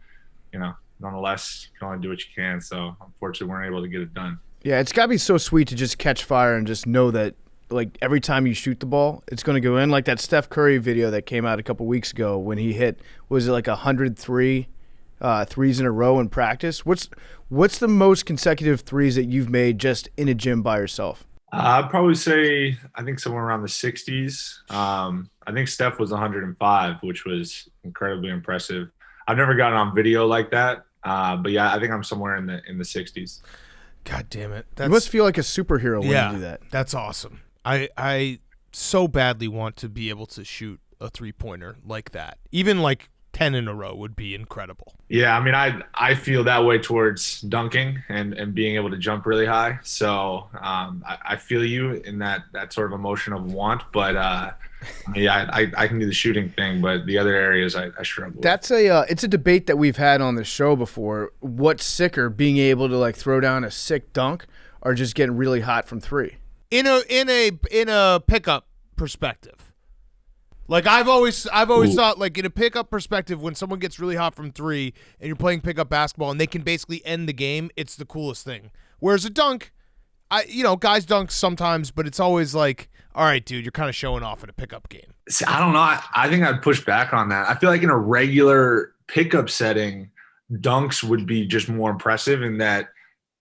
nonetheless, you can only do what you can. So unfortunately, we weren't able to get it done. Yeah, it's got to be so sweet to just catch fire and just know that, like, every time you shoot the ball, it's going to go in. Like that Steph Curry video that came out a couple weeks ago when he hit, was it like 103 threes in a row in practice. What's the most consecutive threes that you've made just in a gym by yourself? I'd probably say I think somewhere around the 60s. I think Steph was 105, which was incredibly impressive. I've never gotten on video like that, but yeah, I think I'm somewhere in the 60s. God damn it! You must feel like a superhero when you do that. That's awesome. I so badly want to be able to shoot a 3-pointer like that. Even like 10 in a row would be incredible. Yeah, I mean, I feel that way towards dunking and being able to jump really high. So I feel you in that sort of emotion of want. But yeah, I can do the shooting thing, but the other areas I struggle. That's it's a debate that we've had on the show before. What's sicker, being able to like throw down a sick dunk, or just getting really hot from three? In a pickup perspective. Like I've always thought, like in a pickup perspective, when someone gets really hot from three and you're playing pickup basketball and they can basically end the game, it's the coolest thing. Whereas a dunk, guys dunk sometimes, but it's always like, all right, dude, you're kind of showing off in a pickup game. See, I don't know. I think I'd push back on that. I feel like in a regular pickup setting, dunks would be just more impressive in that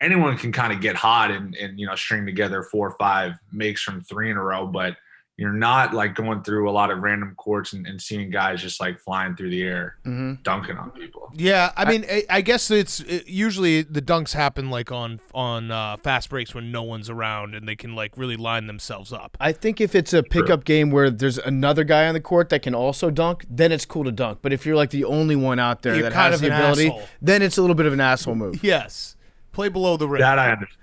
anyone can kind of get hot and string together 4 or 5 makes from 3 in a row, but you're not like going through a lot of random courts and seeing guys just like flying through the air, dunking on people. Yeah, I mean, I guess usually the dunks happen like on fast breaks when no one's around and they can like really line themselves up. I think if it's a pickup game where there's another guy on the court that can also dunk, then it's cool to dunk. But if you're like the only one out there that has the ability, then it's a little bit of an asshole move. Yes, play below the rim. That I understand.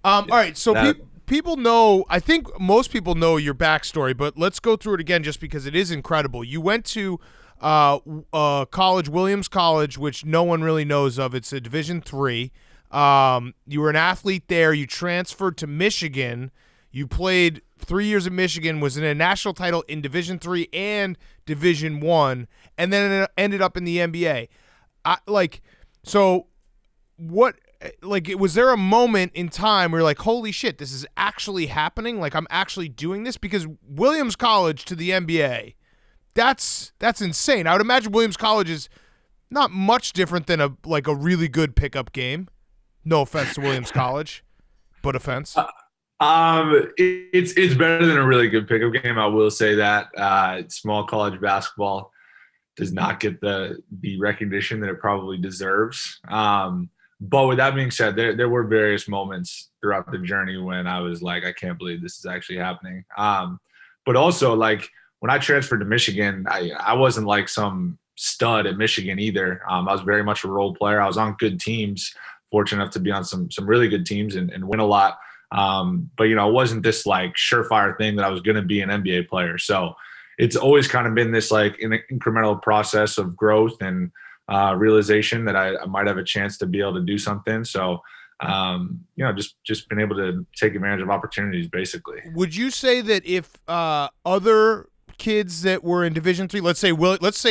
All right, so people know, I think most people know your backstory, but let's go through it again just because it is incredible. You went to college, Williams College, which no one really knows of. It's a Division III. You were an athlete there. You transferred to Michigan. You played 3 years at Michigan, was in a national title in Division III and Division I, and then ended up in the NBA. Was there a moment in time where you're like, holy shit, this is actually happening? Like, I'm actually doing this? Because Williams College to the NBA, that's insane. I would imagine Williams College is not much different than a really good pickup game. No offense to Williams College, but offense. It's better than a really good pickup game. I will say that. Small college basketball does not get the recognition that it probably deserves. But with that being said, there were various moments throughout the journey when I was like, I can't believe this is actually happening. But also, like, when I transferred to Michigan, I wasn't like some stud at Michigan either. I was very much a role player. I was on good teams, fortunate enough to be on some really good teams and win a lot. But, it wasn't this like surefire thing that I was going to be an NBA player. So it's always kind of been this like an incremental process of growth and realization that I might have a chance to be able to do something. So, just been able to take advantage of opportunities, basically. Would you say that if other kids that were in Division III, let's say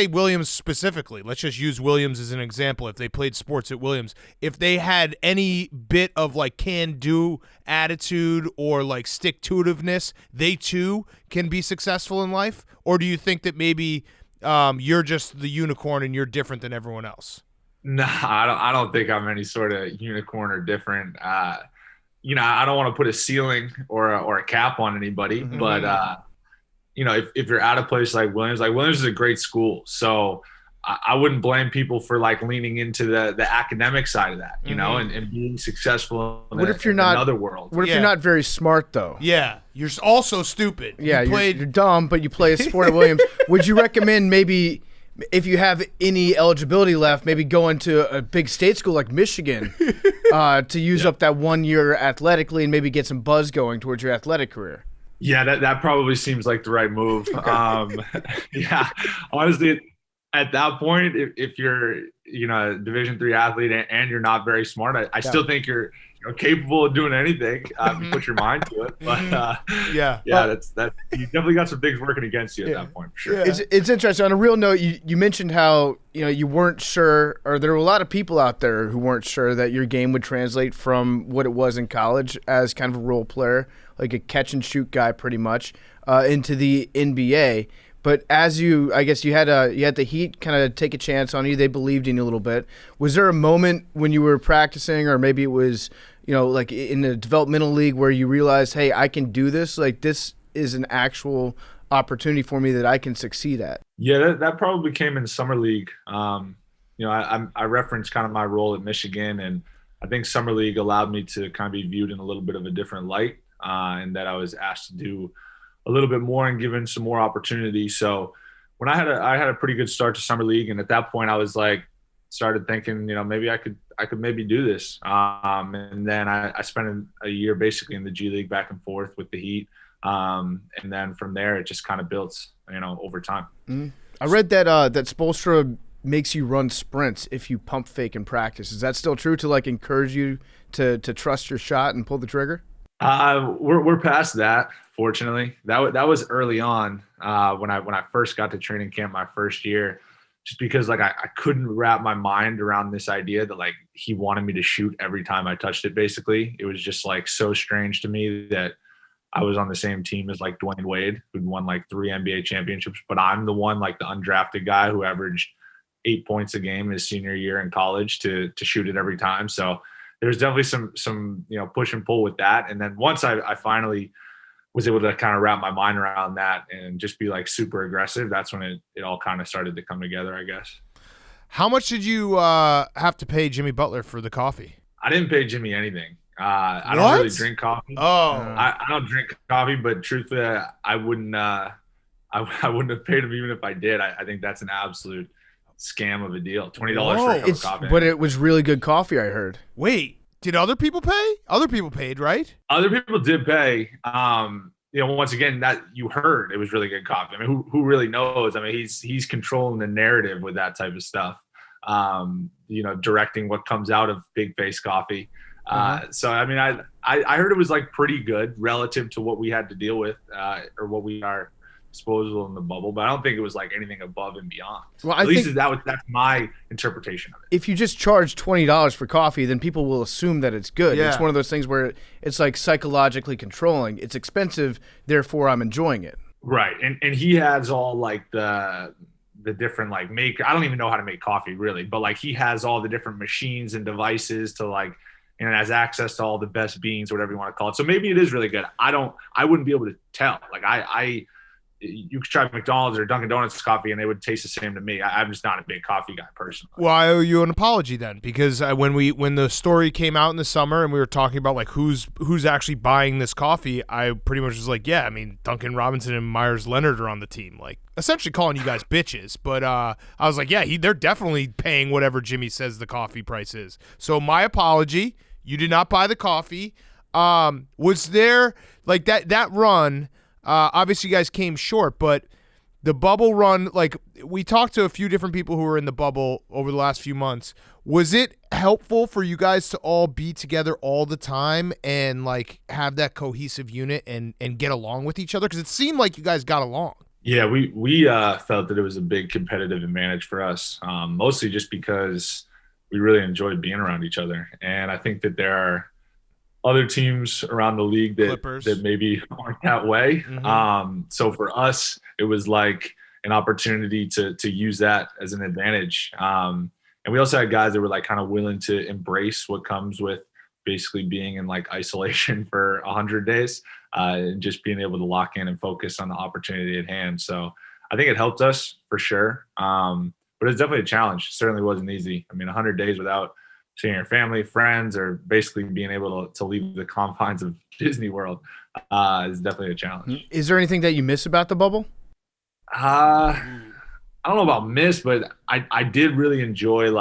Williams specifically, let's just use Williams as an example, if they played sports at Williams, if they had any bit of like can-do attitude or like stick-to-itiveness, they too can be successful in life? Or do you think that maybe you're just the unicorn and you're different than everyone else? No, I don't think I'm any sort of unicorn or different. I don't want to put a ceiling or a cap on anybody, but if you're at a place like Williams is a great school. So I wouldn't blame people for like leaning into the academic side of that, and being successful in another world. What if you're not very smart though? Yeah. You're also stupid. Yeah, you're dumb, but you play a sport at Williams. Would you recommend maybe, if you have any eligibility left, maybe going to a big state school like Michigan to use up that 1 year athletically and maybe get some buzz going towards your athletic career? Yeah, that probably seems like the right move. Yeah, honestly, at that point, if you're a Division III athlete and you're not very smart, I still think you're capable of doing anything if you put your mind to it. But that's you definitely got some things working against you at that point, for sure. Yeah. It's interesting. On a real note, you mentioned how you weren't sure, or there were a lot of people out there who weren't sure that your game would translate from what it was in college as kind of a role player, like a catch and shoot guy, pretty much, into the NBA. But I guess you had the Heat kind of take a chance on you. They believed in you a little bit. Was there a moment when you were practicing, or maybe it was, like in the developmental league, where you realized, hey, I can do this? Like, this is an actual opportunity for me that I can succeed at. Yeah, that probably came in summer league. I referenced kind of my role at Michigan, and I think summer league allowed me to kind of be viewed in a little bit of a different light, and that I was asked to do a little bit more and given some more opportunity. So when I had a pretty good start to summer league, and at that point I was like, started thinking, maybe I could maybe do this. And then I spent a year basically in the G League back and forth with the Heat. And then from there it just kind of built, over time. I read that that Spoelstra makes you run sprints if you pump fake in practice. Is that still true, to like encourage you to trust your shot and pull the trigger? We're past that. Fortunately, that was early on when I first got to training camp my first year, just because like I couldn't wrap my mind around this idea that like he wanted me to shoot every time I touched it. Basically, it was just like so strange to me that I was on the same team as like Dwayne Wade, who'd won like 3 NBA championships, but I'm the one, like the undrafted guy who averaged 8 points a game his senior year in college to shoot it every time. So there's definitely some push and pull with that. And then once I finally was able to kind of wrap my mind around that and just be like super aggressive, that's when it all kind of started to come together, I guess. How much did you have to pay Jimmy Butler for the coffee? I didn't pay Jimmy anything. I don't really drink coffee. Oh, I don't drink coffee, but truthfully, I wouldn't have paid him even if I did. I think that's an absolute scam of a deal. $20 for a cup of coffee. But it was really good coffee, I heard. Wait, did other people pay? Other people paid, right? Other people did pay. Once again, that you heard it was really good coffee. I mean, who really knows? I mean, he's controlling the narrative with that type of stuff. Directing what comes out of Big Face Coffee. So I mean, I heard it was like pretty good relative to what we had to deal with, or what we are disposable in the bubble, but I don't think it was like anything above and beyond. Well, At least that's my interpretation of it. If you just charge $20 for coffee, then people will assume that it's good. Yeah. It's one of those things where it's like psychologically controlling. It's expensive, therefore I'm enjoying it. Right, and he has all like the different like I don't even know how to make coffee really, but like he has all the different machines and devices to like, and has access to all the best beans, whatever you want to call it. So maybe it is really good. I wouldn't be able to tell. Like you could try McDonald's or Dunkin' Donuts coffee and they would taste the same to me. I'm just not a big coffee guy personally. Well, I owe you an apology then, because when the story came out in the summer and we were talking about like who's actually buying this coffee, I pretty much was like, yeah, I mean, Duncan Robinson and Myers Leonard are on the team, like essentially calling you guys bitches. But I was like, yeah, they're definitely paying whatever Jimmy says the coffee price is. So my apology. You did not buy the coffee. Was there like that run? Obviously, you guys came short, but the bubble run, like we talked to a few different people who were in the bubble over the last few months. Was it helpful for you guys to all be together all the time and like have that cohesive unit and get along with each other? Because it seemed like you guys got along. Yeah, we felt that it was a big competitive advantage for us, mostly just because we really enjoyed being around each other. And I think that there are other teams around the league that maybe aren't that way. Mm-hmm. So for us, it was like an opportunity to use that as an advantage. And we also had guys that were like kind of willing to embrace what comes with basically being in like isolation for 100 days and just being able to lock in and focus on the opportunity at hand. So I think it helped us for sure. But it's definitely a challenge. It certainly wasn't easy. I mean, 100 days without seeing your family, friends, or basically being able to leave the confines of Disney World is definitely a challenge. Is there anything that you miss about the bubble? I don't know about miss, but I did really enjoy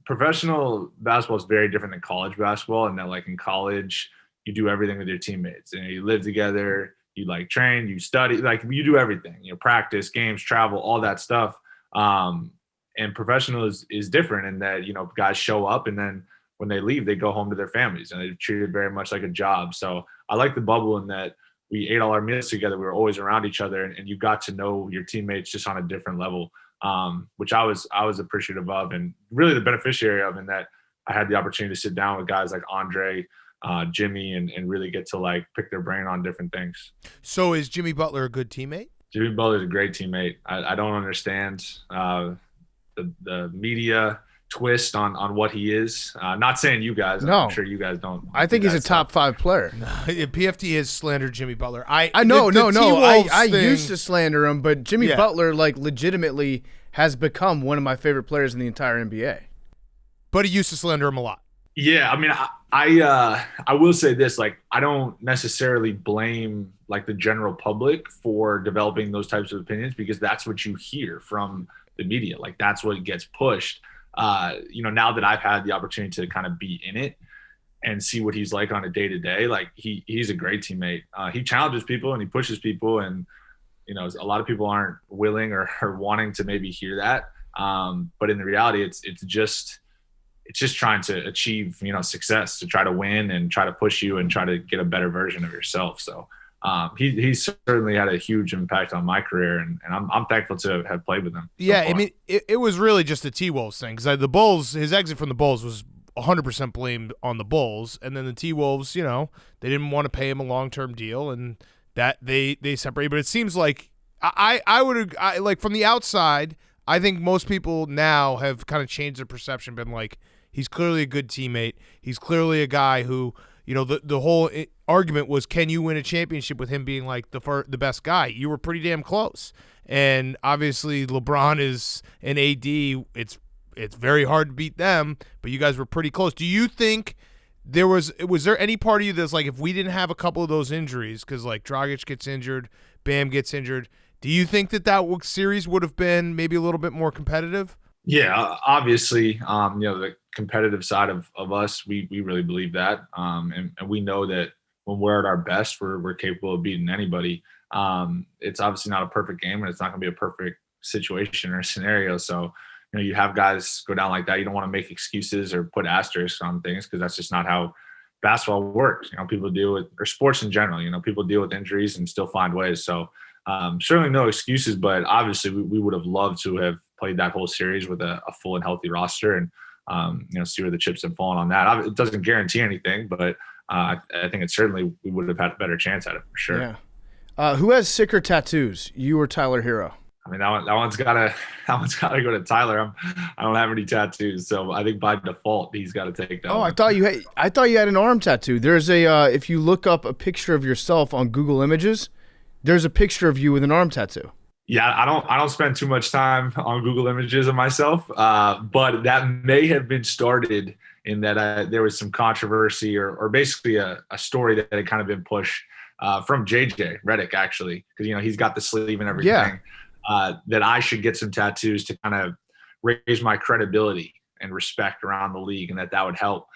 professional basketball is very different than college basketball, and that like in college you do everything with your teammates and you live together. You like train, you study, like you do everything, practice, games, travel, all that stuff. And professional is different in that, guys show up and then when they leave, they go home to their families and they're treated very much like a job. So I like the bubble in that we ate all our meals together. We were always around each other and you got to know your teammates just on a different level, which I was appreciative of and really the beneficiary of, in that I had the opportunity to sit down with guys like Andre, Jimmy, and really get to like pick their brain on different things. So is Jimmy Butler a good teammate? Jimmy Butler's a great teammate. I don't understand the media twist on what he is. Not saying you guys. No. I'm sure you guys don't. I think he's a top 5 player. PFT has slandered Jimmy Butler. I know. I thing, used to slander him, but Jimmy Butler, like, legitimately has become one of my favorite players in the entire NBA. But he used to slander him a lot. Yeah, I mean, I will say this, like, I don't necessarily blame like the general public for developing those types of opinions, because that's what you hear from the media. Like, that's what gets pushed. Now that I've had the opportunity to kind of be in it and see what he's like on a day-to-day, like he's a great teammate. He challenges people and he pushes people, and a lot of people aren't willing or wanting to maybe hear that. But in the reality, it's just trying to achieve, success, to try to win and try to push you and try to get a better version of yourself. So he's certainly had a huge impact on my career, and I'm thankful to have played with him. Yeah, I mean, it was really just the T-Wolves thing, because the Bulls, his exit from the Bulls was 100% blamed on the Bulls, and then the T-Wolves, they didn't want to pay him a long-term deal, and that they separated. But it seems like I would like, from the outside, I think most people now have kind of changed their perception, been like, he's clearly a good teammate. He's clearly a guy who, the whole argument was, can you win a championship with him being like the best guy? You were pretty damn close. And obviously LeBron is an AD. It's very hard to beat them, but you guys were pretty close. Do you think was there any part of you that's like, if we didn't have a couple of those injuries, because like Dragic gets injured, Bam gets injured, do you think that series would have been maybe a little bit more competitive? Yeah, obviously, the competitive side of us, we really believe that. And we know that when we're at our best, we're capable of beating anybody. It's obviously not a perfect game, and it's not going to be a perfect situation or scenario. So, you have guys go down like that. You don't want to make excuses or put asterisks on things, because that's just not how basketball works. People deal with, or sports in general, people deal with injuries and still find ways. So certainly no excuses, but obviously we would have loved to have played that whole series with a full and healthy roster, and see where the chips have fallen on that. It doesn't guarantee anything, but I think we would have had a better chance at it for sure. Yeah. Who has sicker tattoos, you or Tyler Hero? I mean, that one's gotta go to Tyler. I don't have any tattoos, so I think by default he's got to take that. Oh, one. I thought you had an arm tattoo. There's if you look up a picture of yourself on Google Images, there's a picture of you with an arm tattoo. Yeah, I don't spend too much time on Google Images of myself, but that may have been started in that there was some controversy or basically a story that had kind of been pushed from JJ Redick, actually, because he's got the sleeve and everything. Yeah. That I should get some tattoos to kind of raise my credibility and respect around the league, and that would help.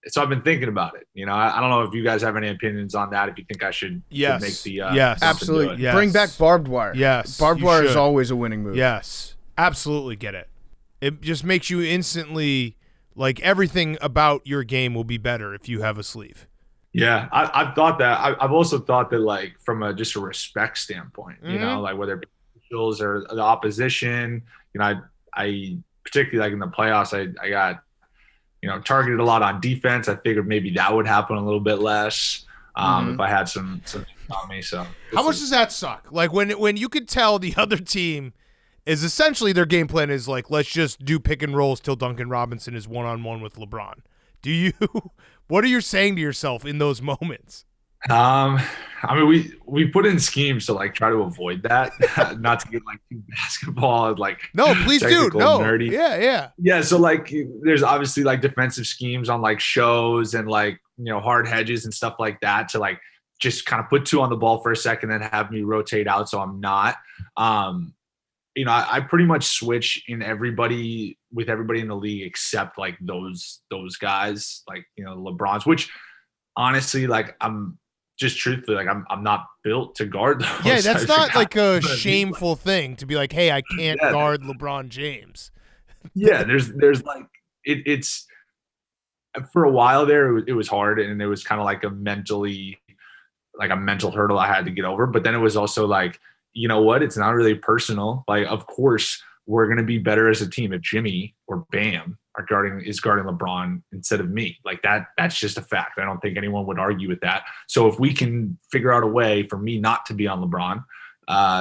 So I've been thinking about it. I don't know if you guys have any opinions on that. If you think I should make the yes, absolutely, yes. Bring back barbed wire. Yes, barbed wire is always a winning move. Yes, absolutely, get it. It just makes you instantly, like, everything about your game will be better if you have a sleeve. Yeah, I've thought that. I've also thought that, like, from just a respect standpoint, like whether it be officials or the opposition, I particularly, like, in the playoffs, I got targeted a lot on defense. I figured maybe that would happen a little bit less if I had some on me. So how much does that suck? Like, when you could tell the other team is essentially their game plan is like, let's just do pick and rolls till Duncan Robinson is one-on-one with LeBron. What are you saying to yourself in those moments? I mean, we put in schemes to, like, try to avoid that, not to get, like, too basketball, like, no, please do, no, nerdy. Yeah. So, like, there's obviously, like, defensive schemes on, like, shows and, like, hard hedges and stuff like that to, like, just kind of put two on the ball for a second, then have me rotate out so I'm not. I pretty much switch with everybody in the league except, like, those guys, like, LeBron's, which honestly, like, I'm just truthfully, like, I'm not built to guard those. Yeah, that's not like a shameful thing to be like, hey, I can't guard LeBron James. Yeah, there's like it's for a while there it was hard, and it was kind of like a mental hurdle I had to get over. But then it was also like, you know what? It's not really personal. Like, of course, we're going to be better as a team if Jimmy or Bam is guarding LeBron instead of me. Like, that's just a fact. I don't think anyone would argue with that. So if we can figure out a way for me not to be on LeBron,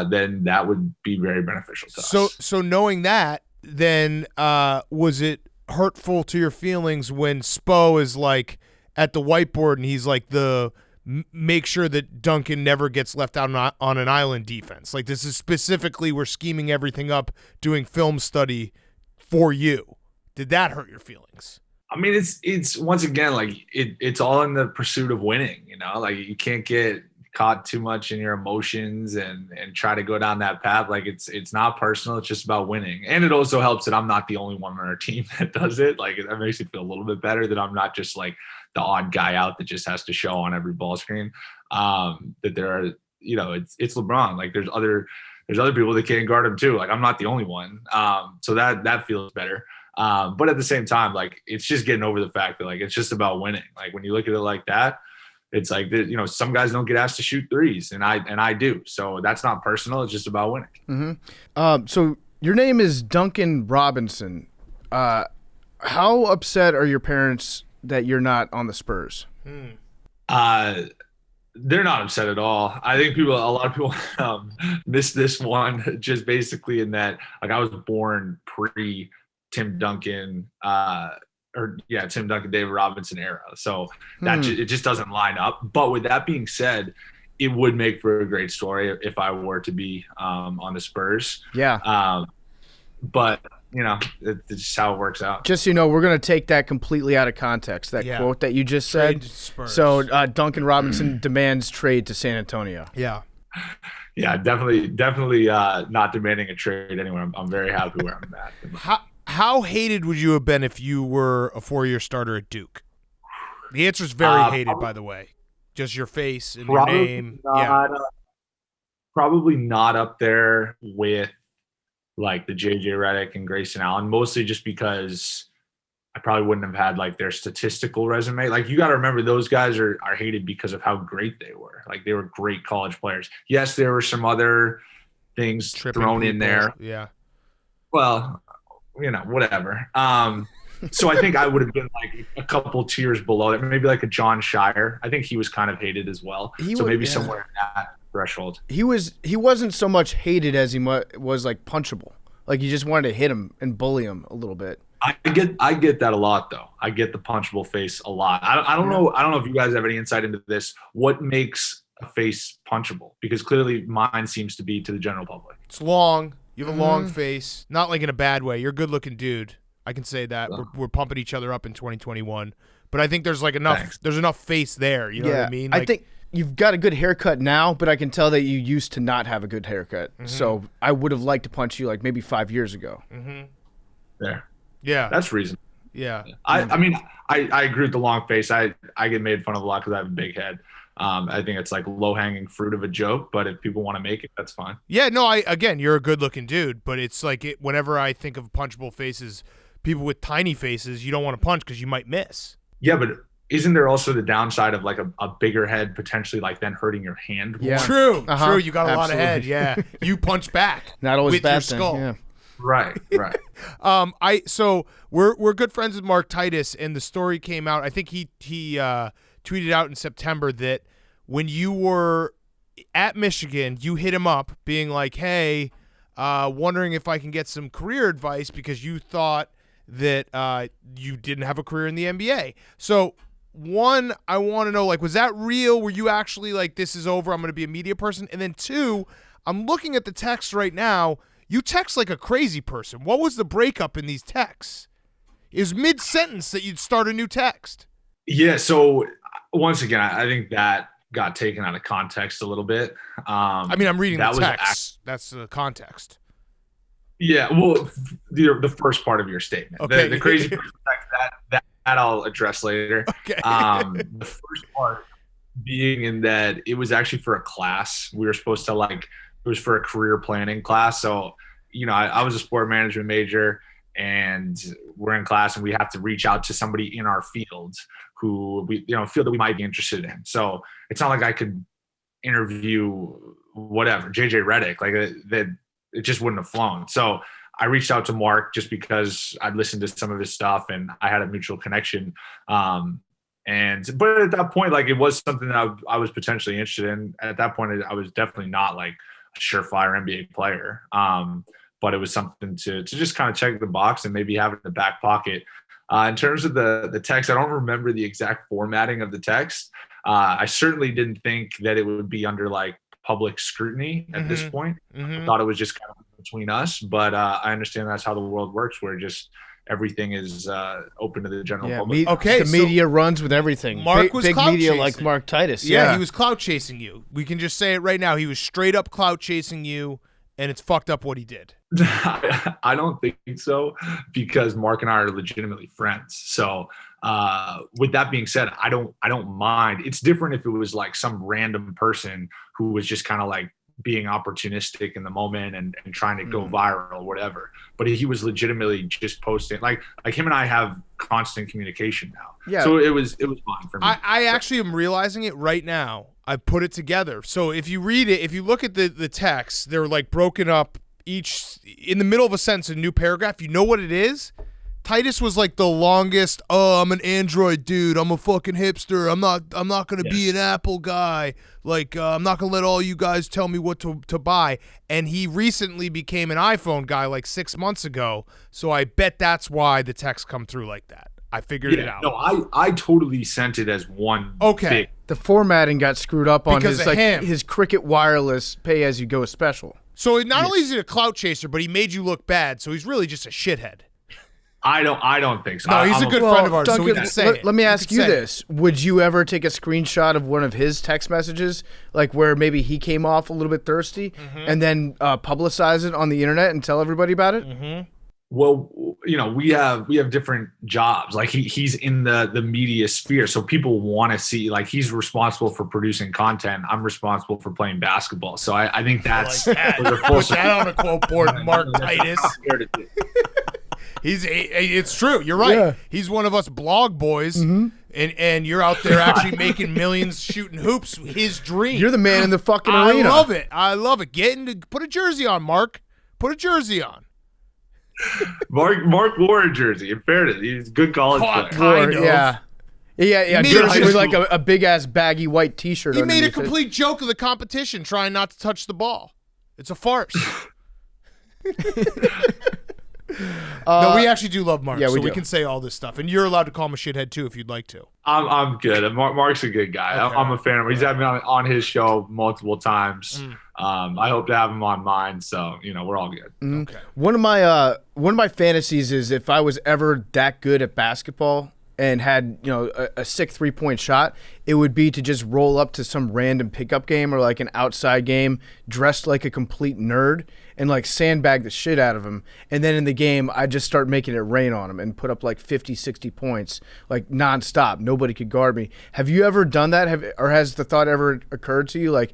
then that would be very beneficial to us. So knowing that, then was it hurtful to your feelings when Spo is like at the whiteboard and he's like make sure that Duncan never gets left out on an island defense? Like, this is specifically, we're scheming everything up, doing film study for you. Did that hurt your feelings? I mean, it's once again, like it's all in the pursuit of winning, you know, like you can't get caught too much in your emotions and try to go down that path. Like it's not personal. It's just about winning. And it also helps that I'm not the only one on our team that does it. Like, it makes me feel a little bit better that I'm not just like the odd guy out that just has to show on every ball screen. That there are, you know, it's LeBron. Like there's other people that can't guard him too. Like, I'm not the only one. So that feels better. But at the same time, like, it's just getting over the fact that like it's just about winning. Like, when you look at it like that, it's like, you know, some guys don't get asked to shoot threes, and I do. So that's not personal. It's just about winning. Mm-hmm. So your name is Duncan Robinson. How upset are your parents that you're not on the Spurs? They're not upset at all. I think a lot of people miss this one, just basically in that, like, I was born pre Tim Duncan, Tim Duncan, David Robinson era. So that it just doesn't line up. But with that being said, it would make for a great story if I were to be on the Spurs. Yeah. But you know, it's just how it works out. Just so you know, we're going to take that completely out of context, that quote that you just said. So Duncan Robinson demands trade to San Antonio. Yeah. Yeah, definitely not demanding a trade anywhere. I'm very happy where I'm at. How hated would you have been if you were a 4-year starter at Duke? The answer is very hated, by the way. Just your face and your name. Probably not up there with like the JJ Redick and Grayson Allen, mostly just because I probably wouldn't have had like their statistical resume. Like, you got to remember, those guys are hated because of how great they were. Like, they were great college players. Yes, there were some other things thrown in there. Yeah. Well, you know, whatever. So I think I would have been like a couple tiers below that, maybe like a John Shire. I think he was kind of hated as well. Somewhere in that threshold. He wasn't so much hated as he was like punchable. Like, you just wanted to hit him and bully him a little bit. I get that a lot, though. I get the punchable face a lot. I don't know if you guys have any insight into this. What makes a face punchable? Because clearly mine seems to be to the general public. It's long. You have a long face, not like in a bad way. You're a good-looking dude. I can say that. We're pumping each other up in 2021. But I think there's like enough. Thanks. There's enough face there. You know what I mean? Like, I think you've got a good haircut now, but I can tell that you used to not have a good haircut. Mm-hmm. So I would have liked to punch you like maybe 5 years ago. Mm-hmm. There. Yeah. That's reasonable. Yeah. I mean, I agree with the long face. I get made fun of a lot because I have a big head. I think it's like low-hanging fruit of a joke, but if people want to make it, that's fine. Yeah, no, again, you're a good-looking dude, but it's like whenever I think of punchable faces, people with tiny faces, you don't want to punch because you might miss. Yeah, but isn't there also the downside of like a bigger head potentially like then hurting your hand more? Yeah. True. You got a lot of head. Yeah, you punch back. Not always with bad your thing. skull. Yeah. Right. So we're good friends with Mark Titus, and the story came out. I think he tweeted out in September that when you were at Michigan, you hit him up being like, "Hey, wondering if I can get some career advice because you thought that you didn't have a career in the NBA." So, one, I want to know, like, was that real? Were you actually like, "This is over, I'm going to be a media person"? And then two, I'm looking at the text right now. You text like a crazy person. What was the breakup in these texts? It was mid-sentence that you'd start a new text. Yeah, so once again, I think that got taken out of context a little bit. I mean, I'm reading the text. That's the context. Yeah, well, the first part of your statement. Okay. The crazy person text, that I'll address later. Okay. The first part being in that it was actually for a class. We were supposed to it was for a career planning class. So, you know, I was a sport management major, and we're in class, and we have to reach out to somebody in our field who we, you know, feel that we might be interested in. So it's not like I could interview whatever JJ Redick, like that. It just wouldn't have flown. So I reached out to Mark just because I'd listened to some of his stuff and I had a mutual connection. But at that point, like, it was something that I was potentially interested in. At that point, I was definitely not like a surefire NBA player. But it was something to just kind of check the box and maybe have it in the back pocket. In terms of the text, I don't remember the exact formatting of the text. I certainly didn't think that it would be under like public scrutiny at this point. I thought it was just kind of between us, but I understand that's how the world works, where just everything is open to the general public. The media runs with everything. Mark was big clout media chasing. like Mark Titus. Yeah, he was clout chasing you. We can just say it right now. He was straight up clout chasing you, and it's fucked up what he did. I don't think so, because Mark and I are legitimately friends. So with that being said, I don't mind. It's different if it was like some random person who was just kind of like being opportunistic in the moment and trying to go viral or whatever. But he was legitimately just posting, like him and I have constant communication now. Yeah. So it was fine for me. I actually am realizing it right now. I put it together. So if you read it, if you look at the text, they're like broken up each in the middle of a sentence, a new paragraph. You know what it is? Titus was like the longest. Oh, I'm an Android dude. I'm a fucking hipster. I'm not gonna be an Apple guy. Like I'm not gonna let all you guys tell me what to buy. And he recently became an iPhone guy like 6 months ago. So I bet that's why the text come through like that. I figured it out. No, I totally sent it as one. Okay. Big. The formatting got screwed up on Because his of him. his Cricket Wireless pay-as-you-go special. So not only is he a clout chaser, but he made you look bad. So he's really just a shithead. I don't think so. No, he's a good friend of ours. Duncan, so we can say it. Let me ask you this. Would you ever take a screenshot of one of his text messages, like where maybe he came off a little bit thirsty, and then publicize it on the internet and tell everybody about it? Well, we have different jobs. Like he's in the media sphere, so people want to see. Like he's responsible for producing content. I'm responsible for playing basketball. So I think that's Put that on a quote board, Mark Titus. It's true. You're right. Yeah. He's one of us blog boys, and you're out there actually making millions shooting hoops. His dream. You're the man in the fucking arena. I love it. Put a jersey on, Mark. Put a jersey on. Mark wore a jersey. In fairness, he's a good college player. Kind of. Yeah. With like a big ass baggy white T-shirt. He made a complete joke of the competition, trying not to touch the ball. It's a farce. No, we actually do love Mark, so we can say all this stuff, and you're allowed to call him a shithead too if you'd like to. I'm good. Mark's a good guy. Okay. I'm a fan of him. He's had me on his show multiple times. I hope to have him on mine, so we're all good. Okay. One of my fantasies is if I was ever that good at basketball and had a sick 3-point shot, it would be to just roll up to some random pickup game or like an outside game dressed like a complete nerd and like sandbag the shit out of him, and then in the game I just start making it rain on him and put up like 50-60 points like nonstop. Nobody could guard me. Have you ever done that? Or has the thought ever occurred to you like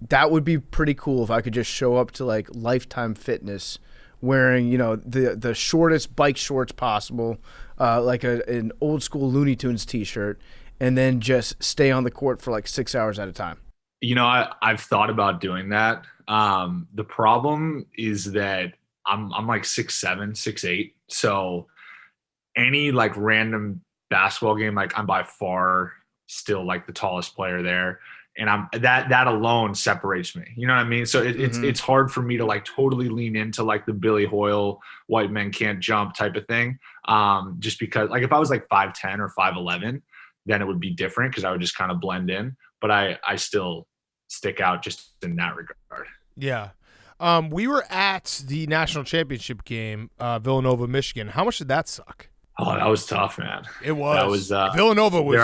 that would be pretty cool if I could just show up to like Lifetime Fitness wearing the shortest bike shorts possible, like an old school Looney Tunes t-shirt, and then just stay on the court for like 6 hours at a time? I've thought about doing that. The problem is that I'm like 6'7", 6'8", so any like random basketball game, like I'm by far still like the tallest player there, and that alone separates me. You know what I mean? So it's hard for me to like totally lean into like the Billy Hoyle white men can't jump type of thing. Just because like if I was like 5'10" or 5'11", then it would be different because I would just kind of blend in. But I still stick out just in that regard. Yeah. We were at the national championship game, Villanova, Michigan. How much did that suck? Oh, that was tough, man. It was. That was Villanova was. There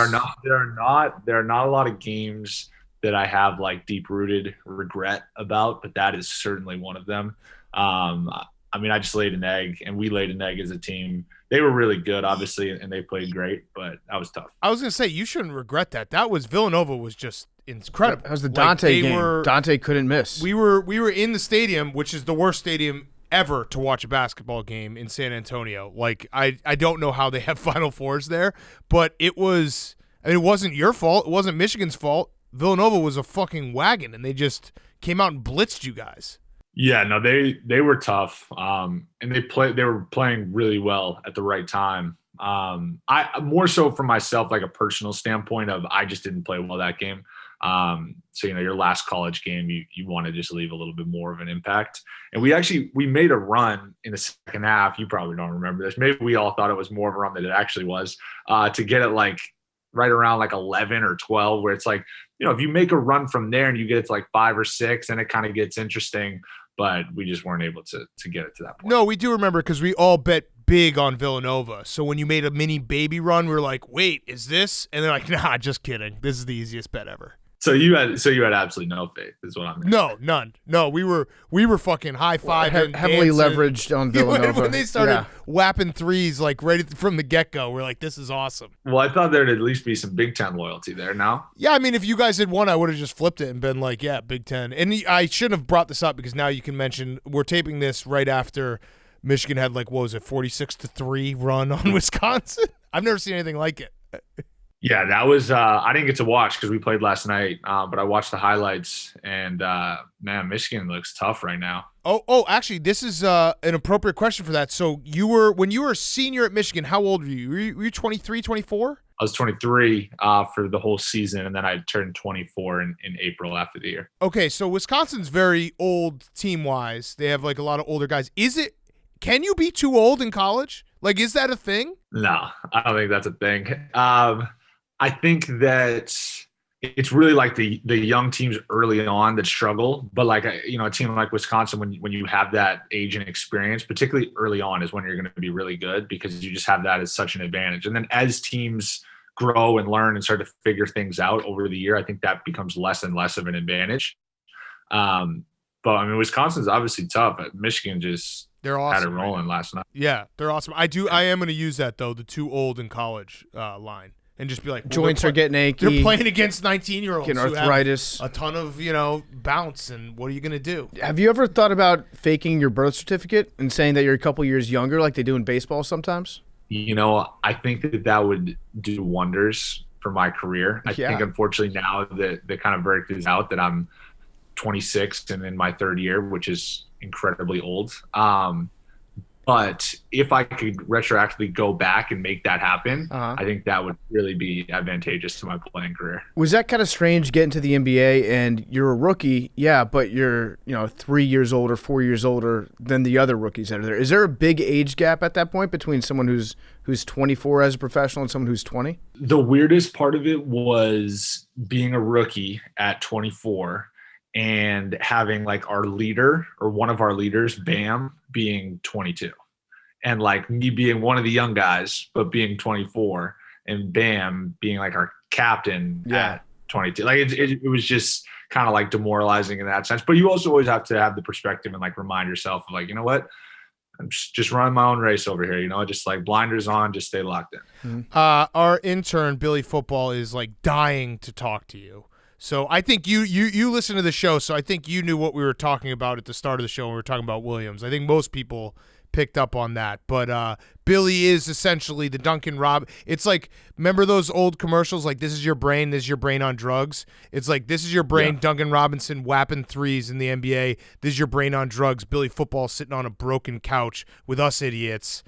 are not a lot of games that I have like deep-rooted regret about, but that is certainly one of them. I mean, I just laid an egg, and we laid an egg as a team. They were really good, obviously, and they played great, but that was tough. I was going to say, you shouldn't regret that. Villanova was just incredible. That was the Dante game. Dante couldn't miss. We were in the stadium, which is the worst stadium ever to watch a basketball game in San Antonio. Like, I don't know how they have Final Fours there, but it wasn't your fault. It wasn't Michigan's fault. Villanova was a fucking wagon, and they just came out and blitzed you guys. Yeah, no, they were tough, and they were playing really well at the right time. I more so for myself, like a personal standpoint of I just didn't play well that game. So, your last college game, you want to just leave a little bit more of an impact. And we made a run in the second half. You probably don't remember this. Maybe we all thought it was more of a run than it actually was, to get it like right around like 11 or 12, where it's like, if you make a run from there and you get it to like 5 or 6, then it kind of gets interesting. But we just weren't able to get it to that point. No, we do remember because we all bet big on Villanova. So when you made a mini baby run, we were like, wait, is this? And they're like, nah, just kidding. This is the easiest bet ever. So you had absolutely no faith, is what I'm saying. No, none. No, we were fucking high-fiving, heavily dancing. leveraged on Villanova. When they started whapping threes like right from the get-go, we're like, this is awesome. Well, I thought there'd at least be some Big Ten loyalty there now. Yeah, I mean, if you guys had won, I would have just flipped it and been like, yeah, Big Ten. And I shouldn't have brought this up because now you can mention we're taping this right after Michigan had like, what was it, 46-3 run on Wisconsin? I've never seen anything like it. Yeah, that was I didn't get to watch because we played last night, but I watched the highlights, and man, Michigan looks tough right now. Oh, actually, this is an appropriate question for that. So when you were a senior at Michigan, how old were you? Were you 23, 24? I was 23 for the whole season, and then I turned 24 in April after the year. Okay, so Wisconsin's very old team-wise. They have like a lot of older guys. Can you be too old in college? Like, is that a thing? No, I don't think that's a thing. I think that it's really like the young teams early on that struggle, but like a team like Wisconsin, when you have that age and experience, particularly early on, is when you're going to be really good because you just have that as such an advantage. And then as teams grow and learn and start to figure things out over the year, I think that becomes less and less of an advantage. But I mean, Wisconsin's obviously tough. Michigan just they're awesome, had it rolling last night. Yeah, they're awesome. I am going to use that though, the too old in college line. And just be like, joints are getting achy. They're playing against 19-year-olds getting who arthritis, have a ton of bounce. And what are you gonna do? Have you ever thought about faking your birth certificate and saying that you're a couple years younger, like they do in baseball sometimes? I think that would do wonders for my career. I think unfortunately now the kind of verdict is out that I'm 26 and in my third year, which is incredibly old. But if I could retroactively go back and make that happen, I think that would really be advantageous to my playing career. Was that kind of strange getting to the NBA and you're a rookie, but you're 3 years older, 4 years older than the other rookies that are there? Is there a big age gap at that point between someone who's 24 as a professional and someone who's 20? The weirdest part of it was being a rookie at 24 and having like our leader or one of our leaders, Bam, being 22. And like me being one of the young guys, but being 24, and Bam being like our captain at 22. Like it was just kind of like demoralizing in that sense. But you also always have to have the perspective and like remind yourself of like, you know what? I'm just running my own race over here, just like blinders on, just stay locked in. Our intern, Billy Football, is like dying to talk to you. So I think you listen to the show, so I think you knew what we were talking about at the start of the show when we were talking about Williams. I think most people picked up on that. But Billy is essentially the Duncan Rob. It's like, remember those old commercials like this is your brain on drugs? It's like this is your brain, Duncan Robinson whapping threes in the NBA. This is your brain on drugs. Billy Football sitting on a broken couch with us idiots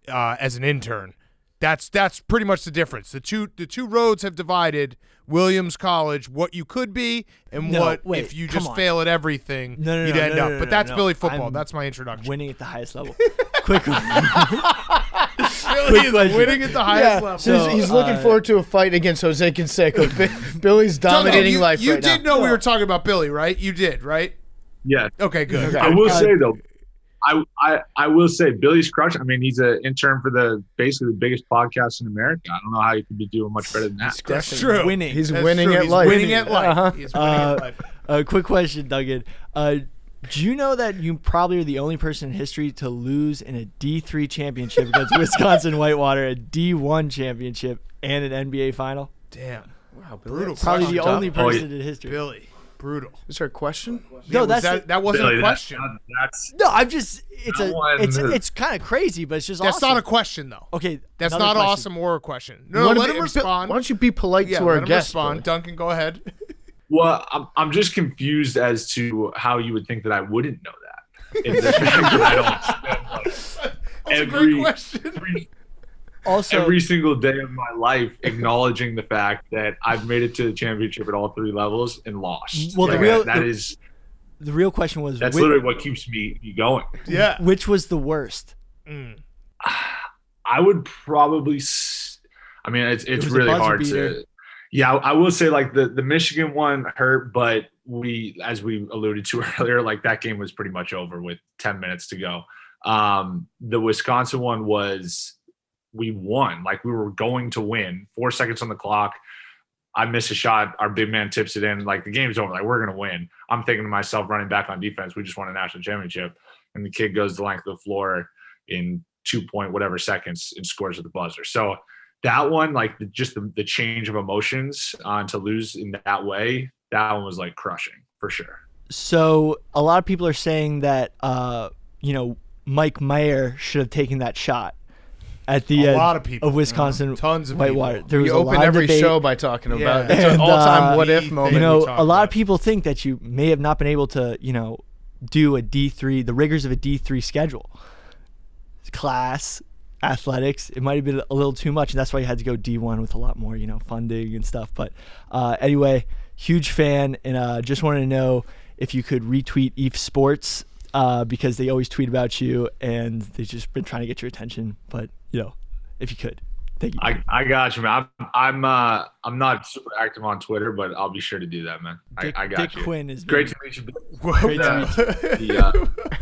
as an intern. That's pretty much the difference. The two roads have divided Williams College, what you could be, and if you just fail at everything, you'd end up. But that's Billy Football. That's my introduction. Winning at the highest level. Quick. Billy is winning at the highest level. So, he's looking forward to a fight against Jose Canseco. Billy's dominating life right now. You did know we were talking about Billy, right? You did, right? Yeah. Okay, good. I will say, though, I will say Billy's crushing. I mean, he's an intern for basically the biggest podcast in America. I don't know how you could be doing much better than that. That's true. He's winning at life. Winning at life. He's winning at life. Quick question, Duncan. Do you know that you probably are the only person in history to lose in a D3 championship against Wisconsin Whitewater, a D1 championship, and an NBA final? Damn. Wow, brutal. Probably the only person in history. Billy. Brutal. Is there a question? No, that wasn't Billy, a question. No, I'm just it's kind of crazy, but it's just that's awesome. not a question though. Okay, that's not question. Awesome or a question. No, let him respond. Why don't you be polite to our guest? Respond. Duncan, go ahead. Well, I'm just confused as to how you would think that I wouldn't know that. In the fact that I don't spend That's a great question. Also, every single day of my life acknowledging the fact that I've made it to the championship at all 3 levels and lost. Well, the real question was, that's literally what keeps me going. Yeah. Which was the worst? I would probably. I mean, it's really hard to. Yeah, I will say like the Michigan one hurt, but as we alluded to earlier, like that game was pretty much over with 10 minutes to go. The Wisconsin one we won, like we were going to win. 4 seconds on the clock. I miss a shot. Our big man tips it in. Like the game's over. Like we're going to win. I'm thinking to myself, running back on defense, we just won a national championship. And the kid goes the length of the floor in 2-point-whatever seconds and scores at the buzzer. So that one, like just the change of emotions to lose in that way, that one was like crushing for sure. So a lot of people are saying that, Mike Mayer should have taken that shot at the end of Wisconsin tons of Whitewater. people. There was We open every show by talking about it's an all-time what-if moment. A lot of people think that you may have not been able to, do a D3, the rigors of a D3 schedule. Class, athletics, it might have been a little too much, and that's why you had to go D1 with a lot more, funding and stuff. But anyway, huge fan, and just wanted to know if you could retweet EF Sports because they always tweet about you, and they've just been trying to get your attention. But if you could, thank you. I got you, man. I'm not super active on Twitter, but I'll be sure to do that, man. I got Dick you. Quinn is great to meet you. Great to meet you. The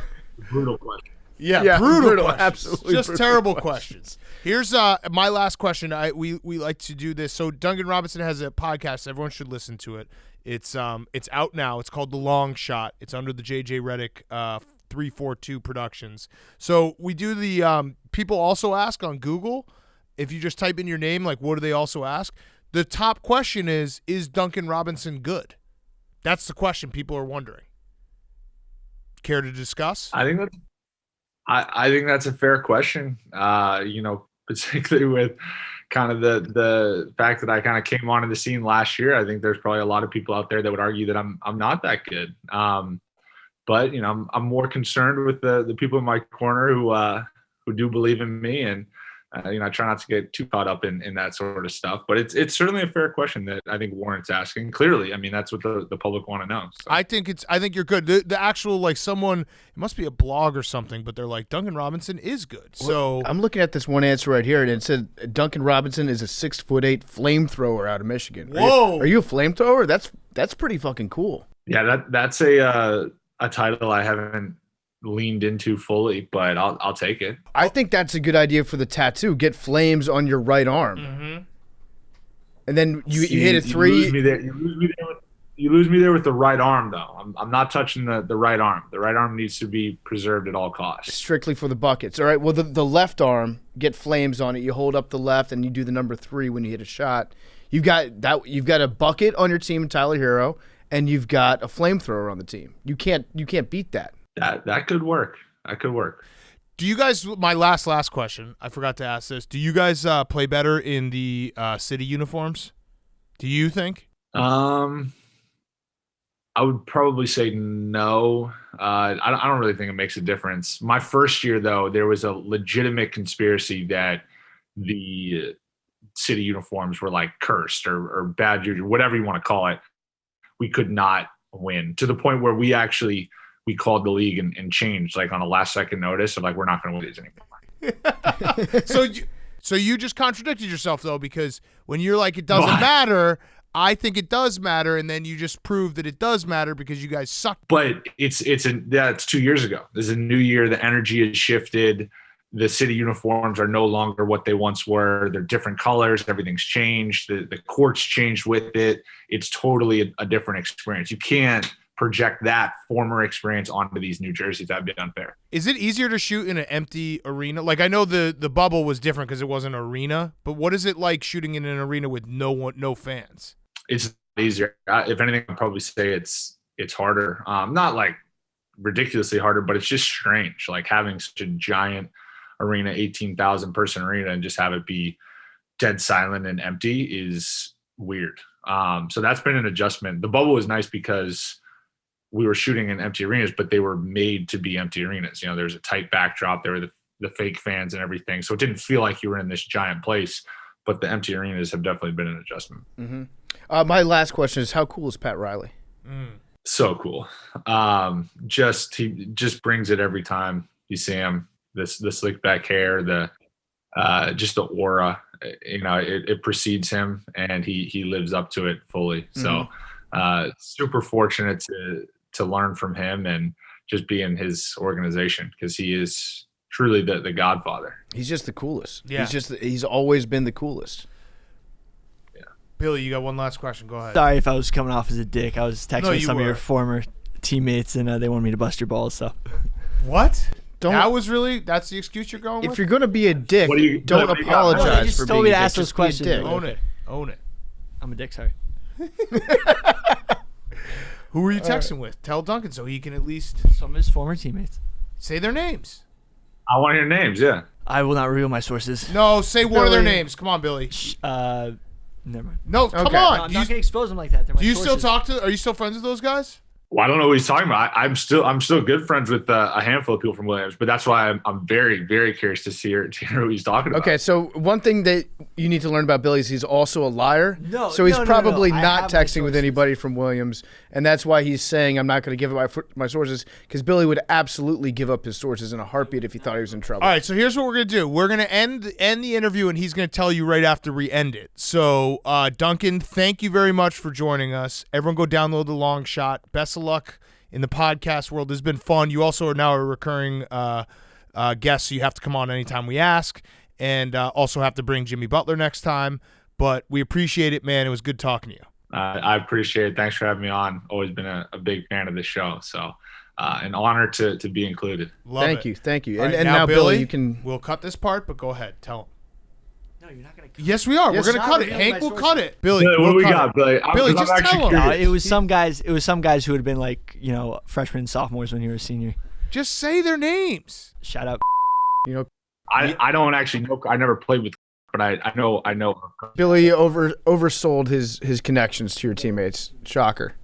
brutal question. Yeah, brutal questions. Absolutely just brutal terrible questions. Here's my last question. We like to do this. So Duncan Robinson has a podcast. Everyone should listen to it. It's out now. It's called The Long Shot. It's under the JJ Redick 342 Productions. So we do the people also ask on Google. If you just type in your name, like what do they also ask? The top question is Duncan Robinson good? That's the question people are wondering. Care to discuss? I think that's a fair question. Particularly with kind of the fact that I kind of came onto the scene last year. I think there's probably a lot of people out there that would argue that I'm not that good. But I'm more concerned with the people in my corner who do believe in me, and I try not to get too caught up in that sort of stuff. But it's certainly a fair question that I think warrants asking. Clearly, I mean that's what the public want to know. So. I think you're good. The actual someone, it must be a blog or something, but they're like Duncan Robinson is good. So I'm looking at this one answer right here, and it said Duncan Robinson is a 6'8" flamethrower out of Michigan. Whoa! Are you a flamethrower? That's pretty fucking cool. Yeah, that's a title I haven't leaned into fully, but I'll take it. I think that's a good idea for the tattoo. Get flames on your right arm, and then you hit a 3. You lose me there with the right arm, though. I'm not touching the right arm. The right arm needs to be preserved at all costs. Strictly for the buckets. All right. Well, the left arm, get flames on it. You hold up the left, and you do the number 3 when you hit a shot. You've got a bucket on your team in Tyler Hero, and you've got a flamethrower on the team. You can't beat that. That could work. That could work. Do you guys? My last question. I forgot to ask this. Do you guys play better in the city uniforms? Do you think? I would probably say no. I don't really think it makes a difference. My first year, though, there was a legitimate conspiracy that the city uniforms were like cursed or bad juju, whatever you want to call it. We could not win, to the point where we called the league and changed like on a last second notice of like, we're not going to win these anymore. So you just contradicted yourself though, because when you're like, it doesn't matter, I think it does matter, and then you just proved that it does matter because you guys suck. But it's 2 years ago. There's a new year. The energy has shifted. The city uniforms are no longer what they once were. They're different colors. Everything's changed. The court's changed with it. It's totally a different experience. You can't project that former experience onto these new jerseys. That'd be unfair. Is it easier to shoot in an empty arena? Like, I know the bubble was different because it wasn't an arena, but what is it like shooting in an arena with no fans? It's easier. If anything, I'd probably say it's harder. Not like ridiculously harder, but it's just strange. Like having such a giant arena, 18,000 person arena, and just have it be dead silent and empty is weird. So that's been an adjustment. The bubble was nice because we were shooting in empty arenas, but they were made to be empty arenas. There's a tight backdrop. There were the fake fans and everything. So it didn't feel like you were in this giant place, but the empty arenas have definitely been an adjustment. Mm-hmm. My last question is, how cool is Pat Riley? So cool. He just brings it every time you see him. The slick back hair, just the aura, it precedes him, and he lives up to it fully. So super fortunate to learn from him and just be in his organization, because he is truly the godfather. He's just the coolest. Yeah. He's always been the coolest. Billy, you got one last question. Go ahead. Sorry if I was coming off as a dick. I was texting some of your former teammates, and they wanted me to bust your balls. So what? That's the excuse you're going with? If you're going to be a dick, don't They apologize just for told being me to a ask dick. those Just be a questions. dick. Own it. I'm a dick. Sorry. Who were you texting with? Tell Duncan so he can at least Some of his former teammates. say their names. I want to hear names. Yeah. I will not reveal my sources. No, say one of their Billy. names. Come on, Billy. Never mind. No, come Okay. on. No, I'm not gonna expose them like that. They're my Do you still sources. are you still friends with those guys? Well, I don't know what he's talking about. I'm still good friends with a handful of people from Williams, but that's why I'm very, very curious to hear what he's talking about. Okay, so one thing that you need to learn about Billy is he's also a liar. No, so he's no, probably I not have my texting with sources. anybody from Williams, and that's why he's saying I'm not going to give up my sources, because Billy would absolutely give up his sources in a heartbeat if he thought he was in trouble. All right, so here's what we're gonna do. We're gonna end the interview, and he's gonna tell you right after we end it. So, Duncan, thank you very much for joining us. Everyone, go download the Long Shot. Best of luck in the podcast world. This has been fun. You also are now a recurring guest, so you have to come on anytime we ask, and also have to bring Jimmy Butler next time. But we appreciate it, man. It was good talking to you. I appreciate it. Thanks for having me on. Always been a big fan of the show. So an honor to be included. Thank you. All right, And now, Billy, you can. We'll cut this part, but go ahead. Tell him. No, you're not gonna. Yes, we are. Yes, We're going to not cut it. revealing Hank my will sources. cut it. Billy, Billy, what we'll do we cut got, it. Billy? Billy, I'm just actually tell him. No, curious. it was some guys. It was some guys who had been like, freshmen and sophomores when you were a senior. Just say their names. Shout out. I don't actually know. I never played with, but I know. Billy oversold his connections to your teammates. Shocker.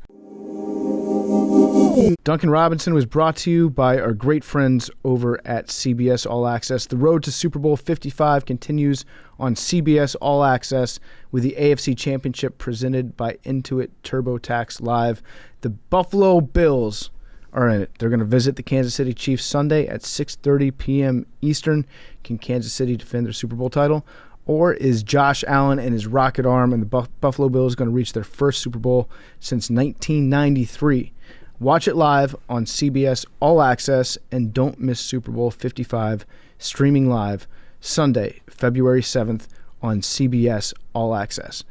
Duncan Robinson was brought to you by our great friends over at CBS All Access. The road to Super Bowl 55 continues on CBS All Access with the AFC Championship presented by Intuit TurboTax Live. The Buffalo Bills are in it. They're going to visit the Kansas City Chiefs Sunday at 6:30 p.m. Eastern. Can Kansas City defend their Super Bowl title? Or is Josh Allen and his rocket arm and the Buffalo Bills going to reach their first Super Bowl since 1993? Watch it live on CBS All Access, and don't miss Super Bowl 55 streaming live Sunday, February 7th on CBS All Access.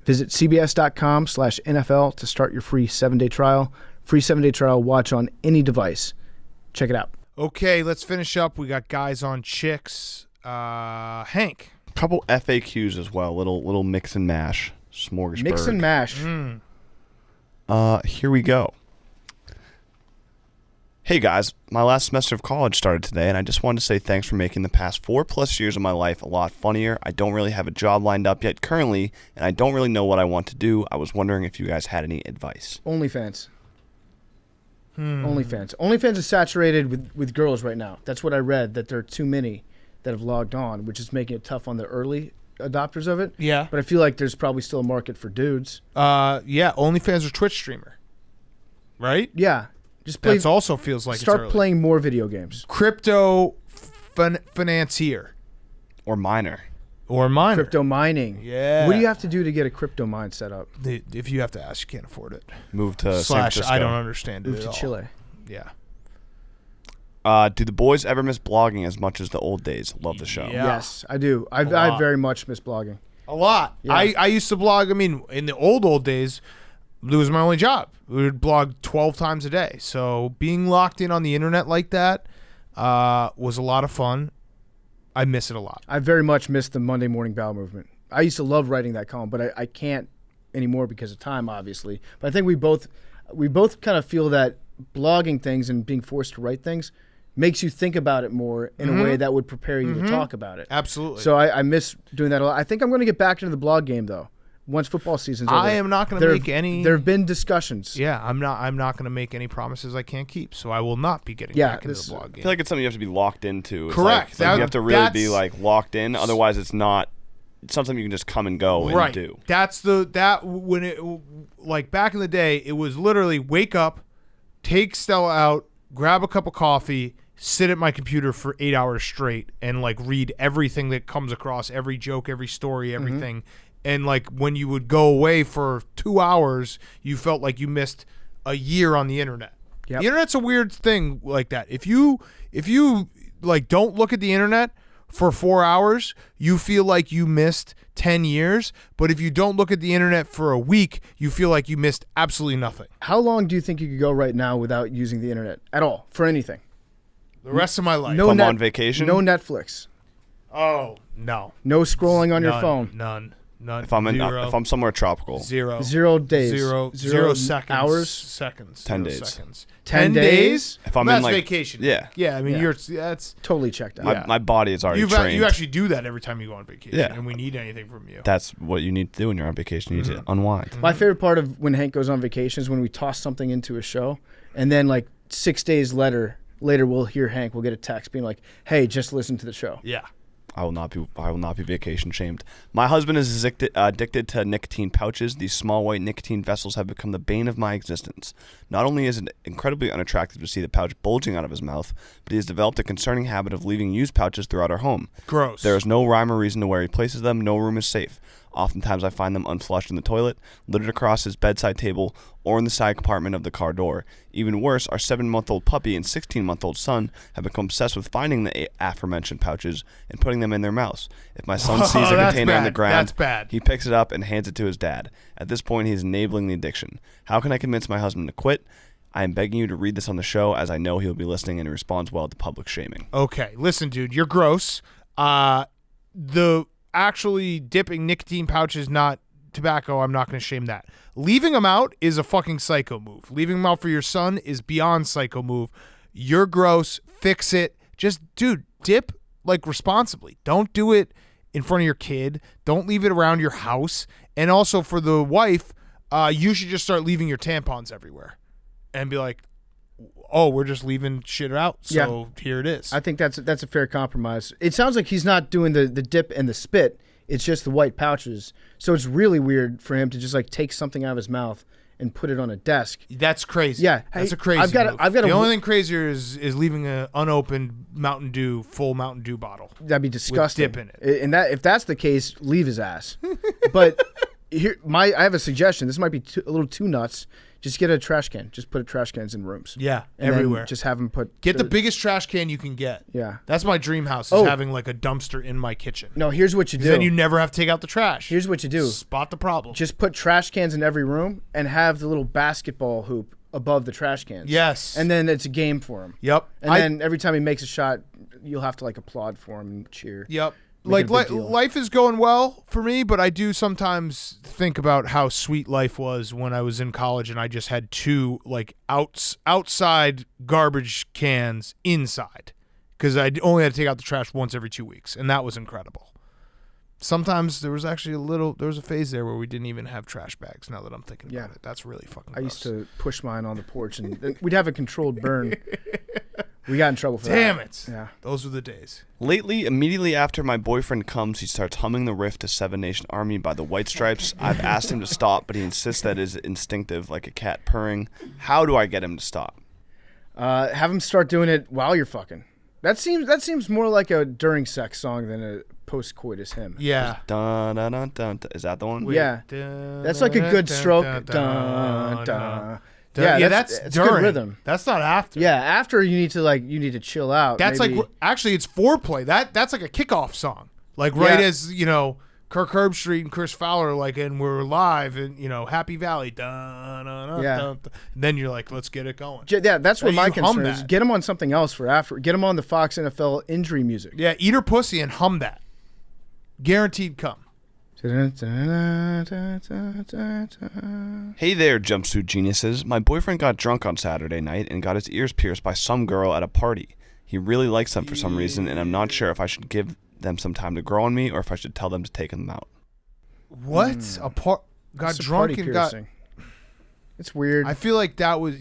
Visit cbs.com/NFL to start your free 7-day trial. Free 7-day trial, watch on any device. Check it out. Okay, let's finish up. We got guys on chicks. Hank. Couple FAQs as well. Little mix and mash. Smorgasbord. Mix and mash. Here we go. Hey guys, my last semester of college started today, and I just wanted to say thanks for making the past 4+ years of my life a lot funnier. I don't really have a job lined up yet currently, and I don't really know what I want to do. I was wondering if you guys had any advice. OnlyFans. OnlyFans is saturated with girls right now. That's what I read, that there are too many that have logged on, which is making it tough on the early adopters of it. Yeah. But I feel like there's probably still a market for dudes. Yeah, OnlyFans or Twitch streamer. Right? Yeah. Just play. That also feels like start it's early. playing more video games. Crypto financier. Or minor. Or miner. Crypto mining. Yeah. What do you have to do to get a crypto mine set up? If you have to ask, you can't afford it. Move to San Slash, Francisco. I don't understand it Move at to all. Chile. Yeah. Do the boys ever miss blogging as much as the old days? Love the show. Yeah. Yes, I do. I lot. very much miss blogging. A lot. Yeah. I used to blog, in the old days, it was my only job. We would blog 12 times a day. So being locked in on the internet like that was a lot of fun. I miss it a lot. I very much miss the Monday morning bowel movement. I used to love writing that column, but I can't anymore because of time, obviously. But I think we both kind of feel that blogging things and being forced to write things makes you think about it more in a way that would prepare you to talk about it. Absolutely. So I miss doing that a lot. I think I'm going to get back into the blog game, though. Once football season's over, I am not going to make any. There have been discussions. Yeah, I'm not going to make any promises I can't keep. So I will not be getting back into the blog I game. feel like it's something you have to be locked into. It's Correct. Like you have to really be like locked in. Otherwise, it's not. It's something you can just come and go and do. That's when it like back in the day, it was literally wake up, take Stella out, grab a cup of coffee, sit at my computer for 8 hours straight, and like read everything that comes across, every joke, every story, everything. And like when you would go away for 2 hours, you felt like you missed a year on the internet. Yep. The internet's a weird thing like that. If you like don't look at the internet for 4 hours, you feel like you missed 10 years. But if you don't look at the internet for a week, you feel like you missed absolutely nothing. How long do you think you could go right now without using the internet at all for anything? The rest of my life. I'm on vacation. No Netflix. Oh, no. No scrolling on your phone. None. If I'm somewhere tropical. 0. 0 days. 0 seconds. Hours. Seconds. 10 0 days. Seconds. 10 days? If I'm that's in like vacation. Yeah. Yeah, I mean that's Totally checked out. my body is already trained. you actually do that every time you go on vacation. Yeah. And we need anything from you. That's what you need to do when you're on vacation. You need to unwind. My favorite part of when Hank goes on vacation is when we toss something into a show, and then like 6 days later we'll hear Hank. We'll get a text being like, "Hey, just listen to the show." Yeah. I will not be vacation shamed. My husband is addicted to nicotine pouches. These small white nicotine vessels have become the bane of my existence. Not only is it incredibly unattractive to see the pouch bulging out of his mouth, but he has developed a concerning habit of leaving used pouches throughout our home. Gross. There is no rhyme or reason to where he places them. No room is safe. Oftentimes I find them unflushed in the toilet, littered across his bedside table, or in the side compartment of the car door. Even worse, our 7-month-old puppy and 16-month-old son have become obsessed with finding the aforementioned pouches and putting them in their mouths. If my son sees a container on the ground, that's bad. He picks it up and hands it to his dad. At this point, he is enabling the addiction. How can I convince my husband to quit? I am begging you to read this on the show, as I know he will be listening and he responds well to public shaming. Okay, listen, dude, you're gross. The actually dipping nicotine pouches, not tobacco, I'm not going to shame that. Leaving them out is a fucking psycho move. Leaving them out for your son is beyond psycho move. You're gross. Fix it. Just, dude, dip like responsibly. Don't do it in front of your kid. Don't leave it around your house. And also for the wife, you should just start leaving your tampons everywhere and be like, oh, we're just leaving shit out, so here it is. I think that's a fair compromise. It sounds like he's not doing the dip and the spit. It's just the white pouches. So it's really weird for him to just like take something out of his mouth and put it on a desk. That's crazy. Yeah, that's hey, a crazy move. The only thing crazier is leaving an unopened full Mountain Dew bottle. That'd be disgusting. With dip in it. And if that's the case, leave his ass. But I have a suggestion. This might be a little too nuts. Just get a trash can. Just put trash cans in rooms. Yeah, and everywhere. Just have them Get the biggest trash can you can get. Yeah. That's my dream house, is having like a dumpster in my kitchen. No, here's what you do. Then you never have to take out the trash. Here's what you do. Spot the problem. Just put trash cans in every room and have the little basketball hoop above the trash cans. Yes. And then it's a game for him. Yep. And then every time he makes a shot, you'll have to like applaud for him and cheer. Yep. Like life is going well for me, but I do sometimes think about how sweet life was when I was in college and I just had 2 like outside garbage cans inside, because I only had to take out the trash once every 2 weeks, and that was incredible. Sometimes there was actually a phase there where we didn't even have trash bags. Now that I'm thinking about it, that's really fucking gross. I used to push mine on the porch and we'd have a controlled burn. We got in trouble for that. Damn it. Yeah. Those were the days. Lately, immediately after my boyfriend comes, he starts humming the riff to Seven Nation Army by the White Stripes. I've asked him to stop, but he insists that it is instinctive, like a cat purring. How do I get him to stop? Have him start doing it while you're fucking. That seems more like a during sex song than a post-coitus hymn. Yeah. Dun, dun, dun, dun, dun. Is that the one? Yeah. That's like a good stroke. Dun, dun. Yeah, that's during. It's good rhythm. That's not after. Yeah, after you need to chill out. That's maybe. like, actually it's foreplay. That's like a kickoff song. Like as, Kirk Herbstreit and Chris Fowler and we're live and Happy Valley. Dun, dun, dun, Yeah. dun, dun. Then you're like, let's get it going. Yeah, that's what my you hum concern is. that. Get him on something else for after. Get him on the Fox NFL injury music. Yeah, eat her pussy and hum that. Guaranteed come. Hey there, jumpsuit geniuses. My boyfriend got drunk on Saturday night and got his ears pierced by some girl at a party. He really likes them for some reason, and I'm not sure if I should give them some time to grow on me or if I should tell them to take them out. What? Got It's a drunk party and got. piercing. It's weird. I feel like that was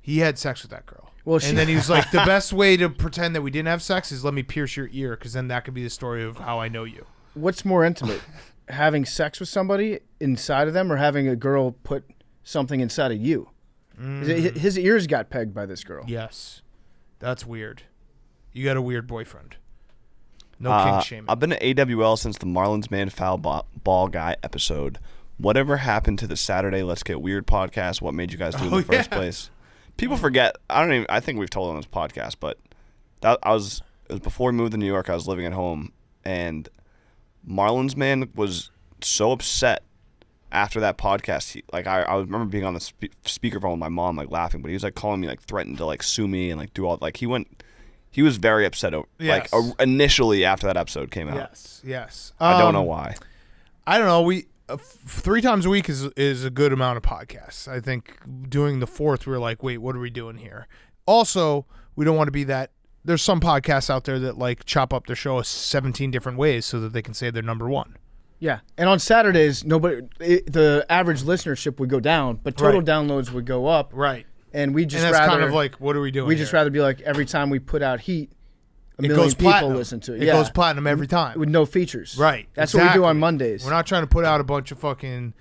he had sex with that girl. Well, and then he was like, the best way to pretend that we didn't have sex is let me pierce your ear, because then that could be the story of how I know you. What's more intimate, having sex with somebody inside of them, or having a girl put something inside of you? His ears got pegged by this girl. Yes, that's weird. You got a weird boyfriend. No kink shaming. I've been at AWL since the Marlins Man Foul Ball Guy episode. Whatever happened to the Saturday Let's Get Weird podcast? What made you guys do it in the first place? People forget. I think we've told on this podcast, but it was before we moved to New York. I was living at home, and Marlins Man was so upset after that podcast. I remember being on the speakerphone with my mom, like laughing, but he was like calling me, like threatened to like sue me and like do all like he was very upset. Like initially after that episode came out. Yes. I don't know why. I don't know. We 3 times a week is a good amount of podcasts. I think doing the 4th, we were like, wait, what are we doing here? Also, we don't want to be that. There's some podcasts out there that like chop up their show 17 different ways so that they can say they're number 1. Yeah, and on Saturdays, the average listenership would go down, but total downloads would go up. Right. And we just and that's kind of like, what are we doing? We just rather be like, every time we put out Heat, a it million goes people platinum. listen to it. It goes platinum every time with no features. Right. That's what we do on Mondays. We're not trying to put out a bunch of fucking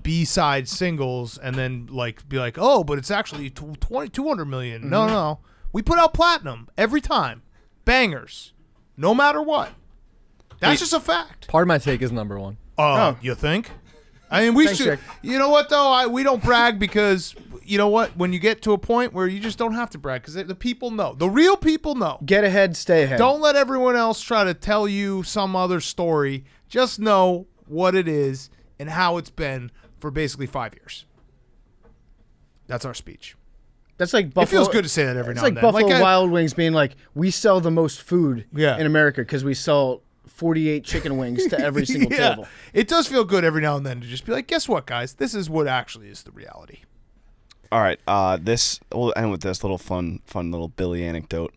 B-side singles and then like be like, oh, but it's actually 200 million. Mm-hmm. No. We put out platinum every time. Bangers. No matter what. That's just a fact. Part of my take is number 1. You think? I mean, we should. Jack. You know what, though? We don't brag because, you know what? When you get to a point where you just don't have to brag because the people know. The real people know. Get ahead, stay ahead. Don't let everyone else try to tell you some other story. Just know what it is and how it's been for basically 5 years. That's our speech. That's like Buffalo. It feels good to say that every now and then. It's like Buffalo Wild Wings being like, we sell the most food Yeah. in America because we sell 48 chicken wings to every single table. It does feel good every now and then to just be like, guess what, guys? This is what actually is the reality. All right, we'll end with this little fun little Billy anecdote.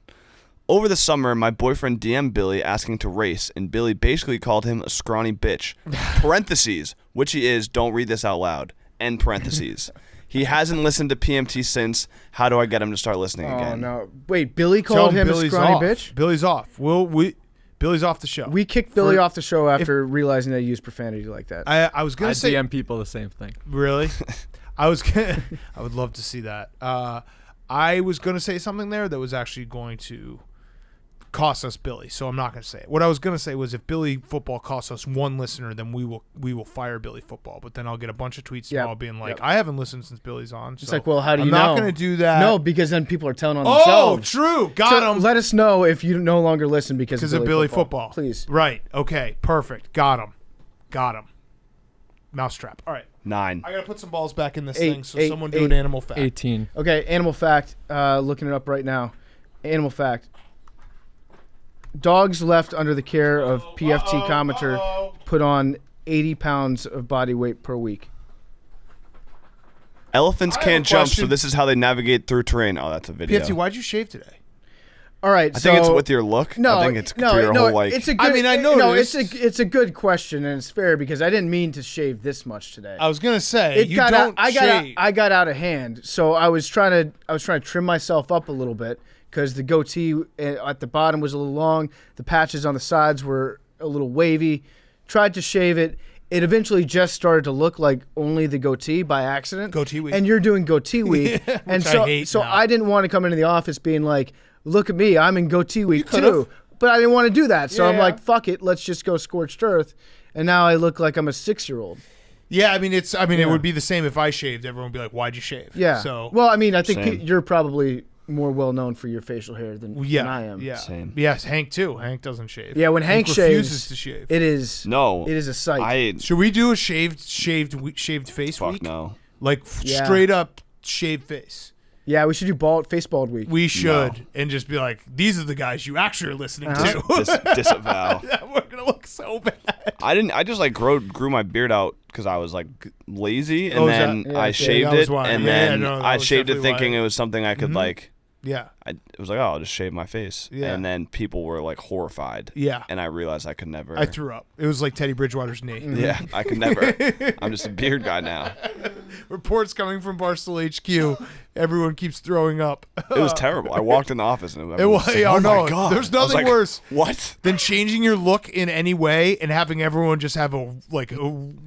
Over the summer, my boyfriend DM'd Billy asking to race, and Billy basically called him a scrawny bitch. Parentheses, which he is, don't read this out loud. End parentheses. He hasn't listened to PMT since. How do I get him to start listening again? Oh, no. Wait, Billy called him a scrawny off. bitch? Billy's off. Billy's off the show. We kicked Billy off the show after realizing that he used profanity like that. I was going I to say... DM people the same thing. Really? I would love to see that. I was going to say something there that was actually going to cost us Billy, so I'm not going to say it. What I was going to say was if Billy Football costs us 1 listener, then we will fire Billy Football. But then I'll get a bunch of tweets tomorrow being like, I haven't listened since Billy's on. It's like, well, how do you know? I'm not going to do that. No, because then people are telling on themselves. Oh, true. Got him. Let us know if you no longer listen because of Billy Football. Please. Right. Okay. Perfect. Got him. Mousetrap. All right. 9. I got to put some balls back in this 8, thing, so 8, someone do 8, an animal fact. 18. Okay, animal fact. Looking it up right now. Animal fact. Dogs left under the care of PFT commenter put on 80 pounds of body weight per week. Elephants can't jump, so question. this is how they navigate through terrain. Oh, that's a video. PFT, why'd you shave today? All right, I think it's with your look. No, I think it's through your whole like. It's a good, I mean, I No, noticed. it's a good question and it's fair because I didn't mean to shave this much today. I was gonna say I shave. got out of hand, so I was trying to trim myself up a little bit because the goatee at the bottom was a little long, the patches on the sides were a little wavy. Tried to shave it. It eventually just started to look like only the goatee by accident. Goatee week. And you're doing goatee week, and I hate now. I didn't want to come into the office being like, "Look at me, I'm in goatee week too." But I didn't want to do that, so I'm like, "Fuck it, let's just go scorched earth." And now I look like I'm a 6-year-old. Yeah, I mean, it would be the same if I shaved. Everyone would be like, "Why'd you shave?" Yeah. So well, I mean, I think Same. you're probably more well known for your facial hair than I am. Yeah. Same. Yes, Hank too. Hank doesn't shave. Yeah, when Hank refuses shaves, to shave. it is a sight. Should we do a shaved face Fuck week? no. Like straight up shaved face. Yeah, we should do face bald week. We should, and just be like, these are the guys you actually are listening to. Disavow. We're gonna look so bad. I just like grew my beard out because I was like lazy, and then I shaved that was it, why. and Yeah, then no, that I was shaved it definitely thinking why. it was something I could like. Yeah. it was like, oh, I'll just shave my face. Yeah. And then people were like horrified. Yeah. And I realized I could never. I threw up. It was like Teddy Bridgewater's knee. Yeah, I could never. I'm just a beard guy now. Reports coming from Barstool HQ. Everyone keeps throwing up. It was terrible. I walked in the office and It was. like, Oh no! my God. There's I was nothing like, worse What? than changing your look in any way and having everyone just have a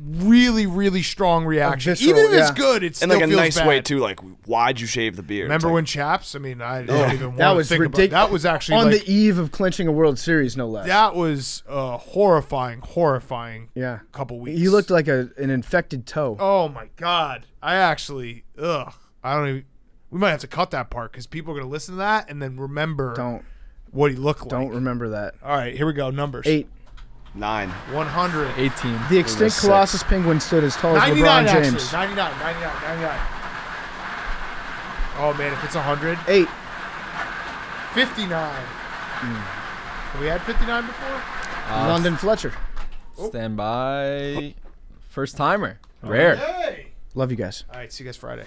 really, really strong reaction. visceral, Even if it's yeah. good, it's And still like a feels nice bad. way too. Like, why'd you shave the beard? Remember It's when like, Chaps? I mean, I don't even That want was to think ridiculous. about. That was actually on like, the eve of clinching a World Series, no less. that was horrifying. Yeah. Couple weeks. You looked like an infected toe. Oh my God! I actually, I don't even. We might have to cut that part because people are gonna listen to that and then remember Don't what he looked like. don't remember that. All right, here we go. Numbers. 8. 9. 100. 18. The extinct six. Colossus Penguin stood as tall as 99 LeBron James. actually. 99. Oh man, if it's 100, 8. 59. Have we had 59 before? London Fletcher. Stand by. First timer. Rare. Hey. Love you guys. All right, see you guys Friday.